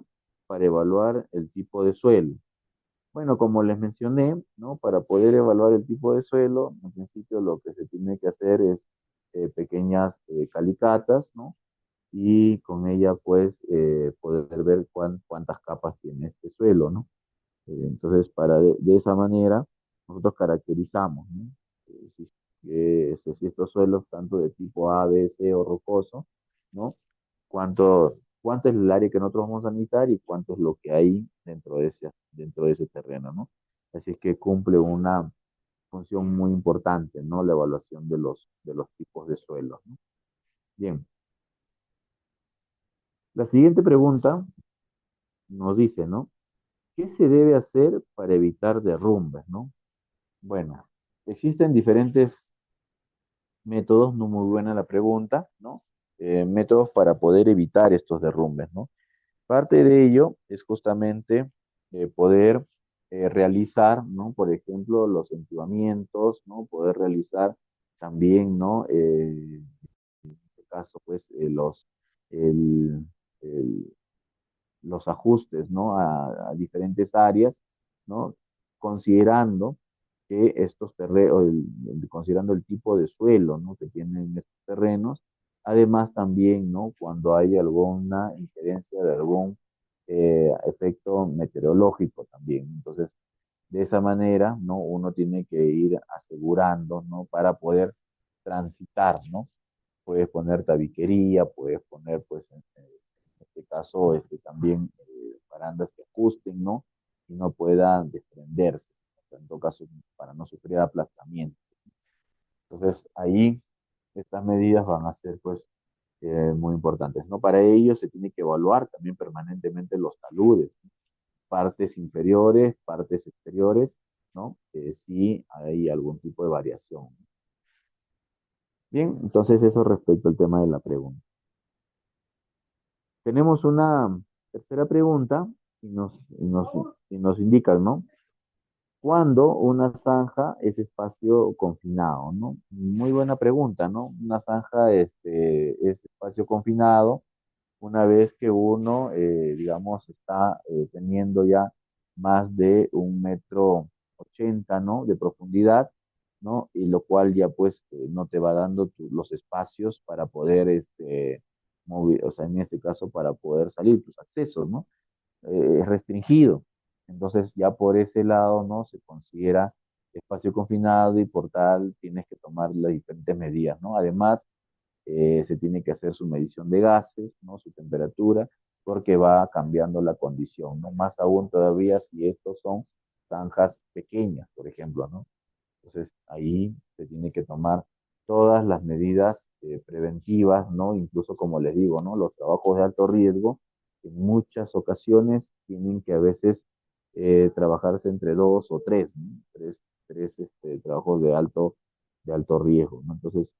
para evaluar el tipo de suelo? Bueno, como les mencioné, ¿no? Para poder evaluar el tipo de suelo, en principio lo que se tiene que hacer es pequeñas calicatas, ¿no? Y con ella, pues, poder ver cuántas capas tiene este suelo, ¿no? Entonces, de esa manera, nosotros caracterizamos, ¿no? Si estos suelos, tanto de tipo A, B, C o rocoso, ¿no? Cuánto es el área que nosotros vamos a analizar y cuánto es lo que hay dentro de ese terreno, ¿no? Así es que cumple una función muy importante, ¿no? La evaluación de los tipos de suelos, ¿no? Bien, la siguiente pregunta nos dice, ¿no? ¿Qué se debe hacer para evitar derrumbes, ¿no? Bueno, existen diferentes métodos, no muy buena la pregunta, ¿no? Métodos para poder evitar estos derrumbes, ¿no? Parte de ello es justamente poder realizar, ¿no? Por ejemplo, los entubamientos, ¿no? Poder realizar también, ¿no? En este caso, pues, el- el- los ajustes, ¿no? A diferentes áreas, ¿no? Considerando que estos terrenos, considerando el tipo de suelo, ¿no? Que tienen estos terrenos, además también, ¿no? Cuando hay alguna injerencia de algún efecto meteorológico también. Entonces, de esa manera, ¿no? Uno tiene que ir asegurando, ¿no? Para poder transitar, ¿no? Puedes poner tabiquería, puedes poner, pues, en este caso, también barandas que ajusten, ¿no? Y no puedan desprenderse, en todo caso, para no sufrir aplastamiento. Entonces, ahí estas medidas van a ser, pues, muy importantes, ¿no? Para ello se tiene que evaluar también permanentemente los taludes, ¿no? Partes inferiores, partes exteriores, ¿no? Si hay algún tipo de variación. Bien, entonces eso respecto al tema de la pregunta. Tenemos una tercera pregunta y nos indica, ¿no? ¿Cuándo una zanja es espacio confinado, ¿no? Muy buena pregunta, ¿no? Una zanja es espacio confinado una vez que uno, digamos, está teniendo ya más de 1,80 m, ¿no? De profundidad, ¿no? Y lo cual ya pues no te va dando los espacios para poder, mover, o sea, en este caso para poder salir, tus accesos, ¿no? Es restringido. Entonces ya por ese lado, ¿no? Se considera espacio confinado y por tal tienes que tomar las diferentes medidas, ¿no? Además, se tiene que hacer su medición de gases, ¿no? Su temperatura, porque va cambiando la condición, ¿no? Más aún todavía si estos son zanjas pequeñas, por ejemplo, ¿no? Entonces ahí se tiene que tomar todas las medidas preventivas, ¿no? Incluso como les digo, ¿no? Los trabajos de alto riesgo en muchas ocasiones tienen que a veces trabajarse entre dos o tres, ¿no? Tres trabajos de alto riesgo, ¿no? Entonces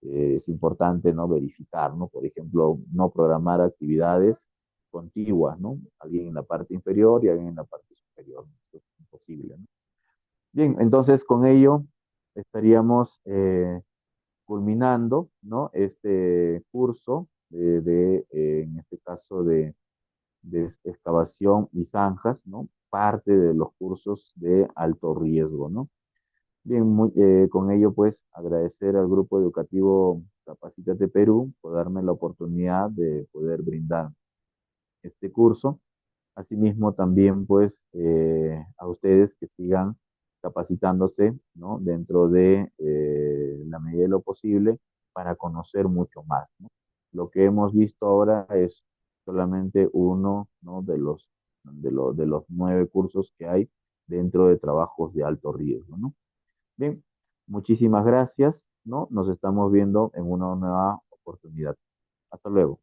es importante, ¿no? Verificar, ¿no? Por ejemplo, no programar actividades contiguas, ¿no? Alguien en la parte inferior y alguien en la parte superior, ¿no? Eso es imposible, ¿no? Bien, entonces con ello estaríamos culminando, ¿no? Este curso en este caso de excavación y zanjas, ¿no? Parte de los cursos de alto riesgo, ¿no? Bien, con ello pues agradecer al grupo educativo Capacítate Perú por darme la oportunidad de poder brindar este curso. Asimismo, también pues a ustedes que sigan capacitándose, ¿no? Dentro de la medida de lo posible para conocer mucho más, ¿no? Lo que hemos visto ahora es solamente uno, ¿no? De los 9 cursos que hay dentro de trabajos de alto riesgo, ¿no? Bien, muchísimas gracias, ¿no? Nos estamos viendo en una nueva oportunidad. Hasta luego.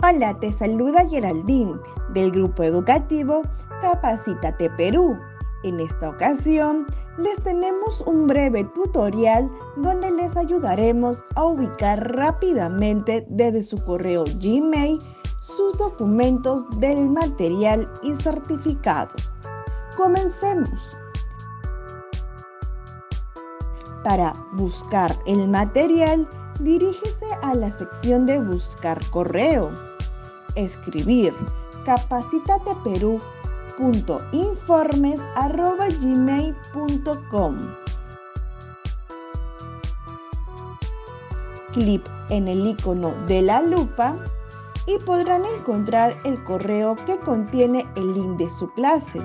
Hola, te saluda Geraldine del grupo educativo Capacítate Perú. En esta ocasión les tenemos un breve tutorial donde les ayudaremos a ubicar rápidamente desde su correo Gmail sus documentos del material y certificado. Comencemos. Para buscar el material, dirígese a la sección de Buscar correo. Escribir capacitateperú.informes@gmail.com. Clic en el icono de la lupa y podrán encontrar el correo que contiene el link de su clase.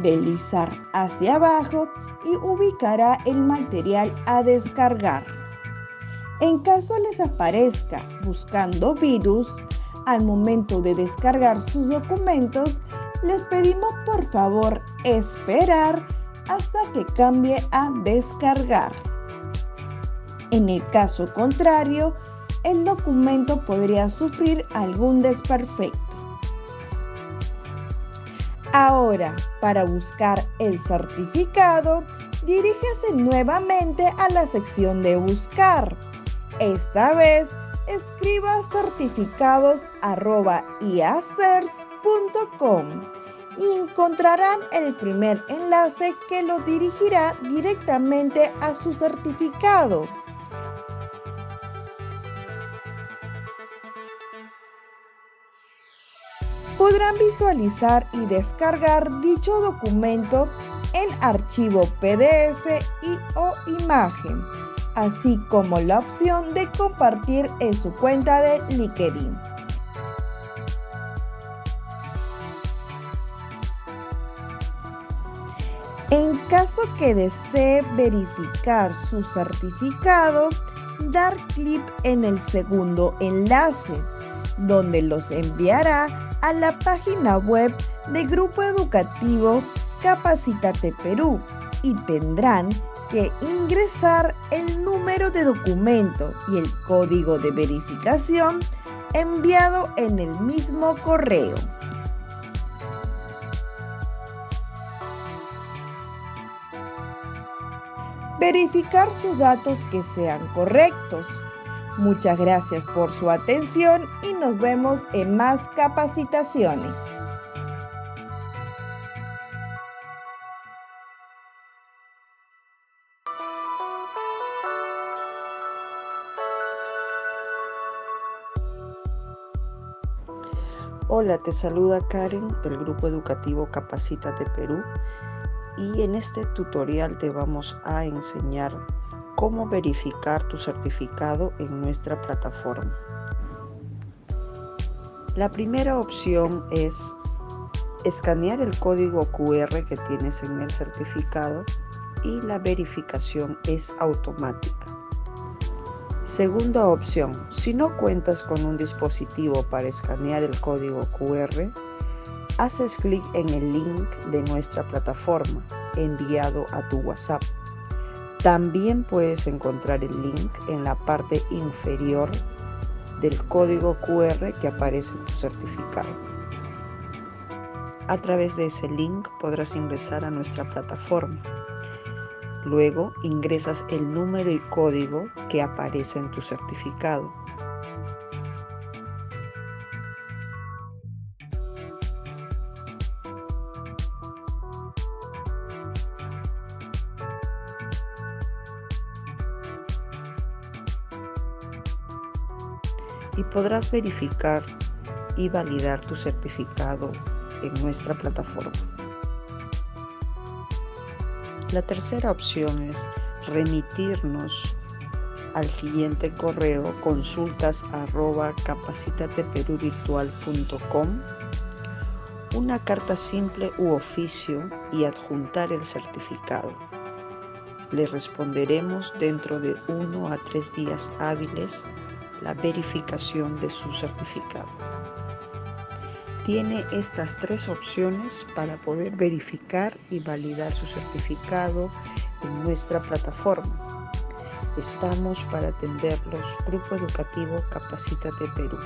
Deslizar hacia abajo y ubicará el material a descargar. En caso les aparezca buscando virus, al momento de descargar sus documentos, les pedimos por favor esperar hasta que cambie a descargar. En el caso contrario, el documento podría sufrir algún desperfecto. Ahora, para buscar el certificado, dirígase nuevamente a la sección de Buscar. Esta vez, escriba certificados@iacers.com y encontrarán el primer enlace que lo dirigirá directamente a su certificado. Podrán visualizar y descargar dicho documento en archivo PDF o imagen, así como la opción de compartir en su cuenta de LinkedIn. En caso que desee verificar su certificado, dar clic en el segundo enlace, donde los enviará a la página web del Grupo Educativo Capacítate Perú y tendrán que ingresar el número de documento y el código de verificación enviado en el mismo correo. Verificar sus datos que sean correctos. Muchas gracias por su atención y nos vemos en más capacitaciones. Hola, te saluda Karen del Grupo Educativo Capacítate Perú y en este tutorial te vamos a enseñar cómo verificar tu certificado en nuestra plataforma. La primera opción es escanear el código QR que tienes en el certificado y la verificación es automática. Segunda opción, si no cuentas con un dispositivo para escanear el código QR, haces clic en el link de nuestra plataforma enviado a tu WhatsApp. También puedes encontrar el link en la parte inferior del código QR que aparece en tu certificado. A través de ese link podrás ingresar a nuestra plataforma. Luego ingresas el número y código que aparece en tu certificado. Y podrás verificar y validar tu certificado en nuestra plataforma. La tercera opción es remitirnos al siguiente correo consultas@capacitateperuvirtual.com una carta simple u oficio y adjuntar el certificado. Le responderemos dentro de 1 a 3 días hábiles la verificación de su certificado. Tiene estas 3 opciones para poder verificar y validar su certificado en nuestra plataforma. Estamos para atenderlos, Grupo Educativo Capacítate Perú.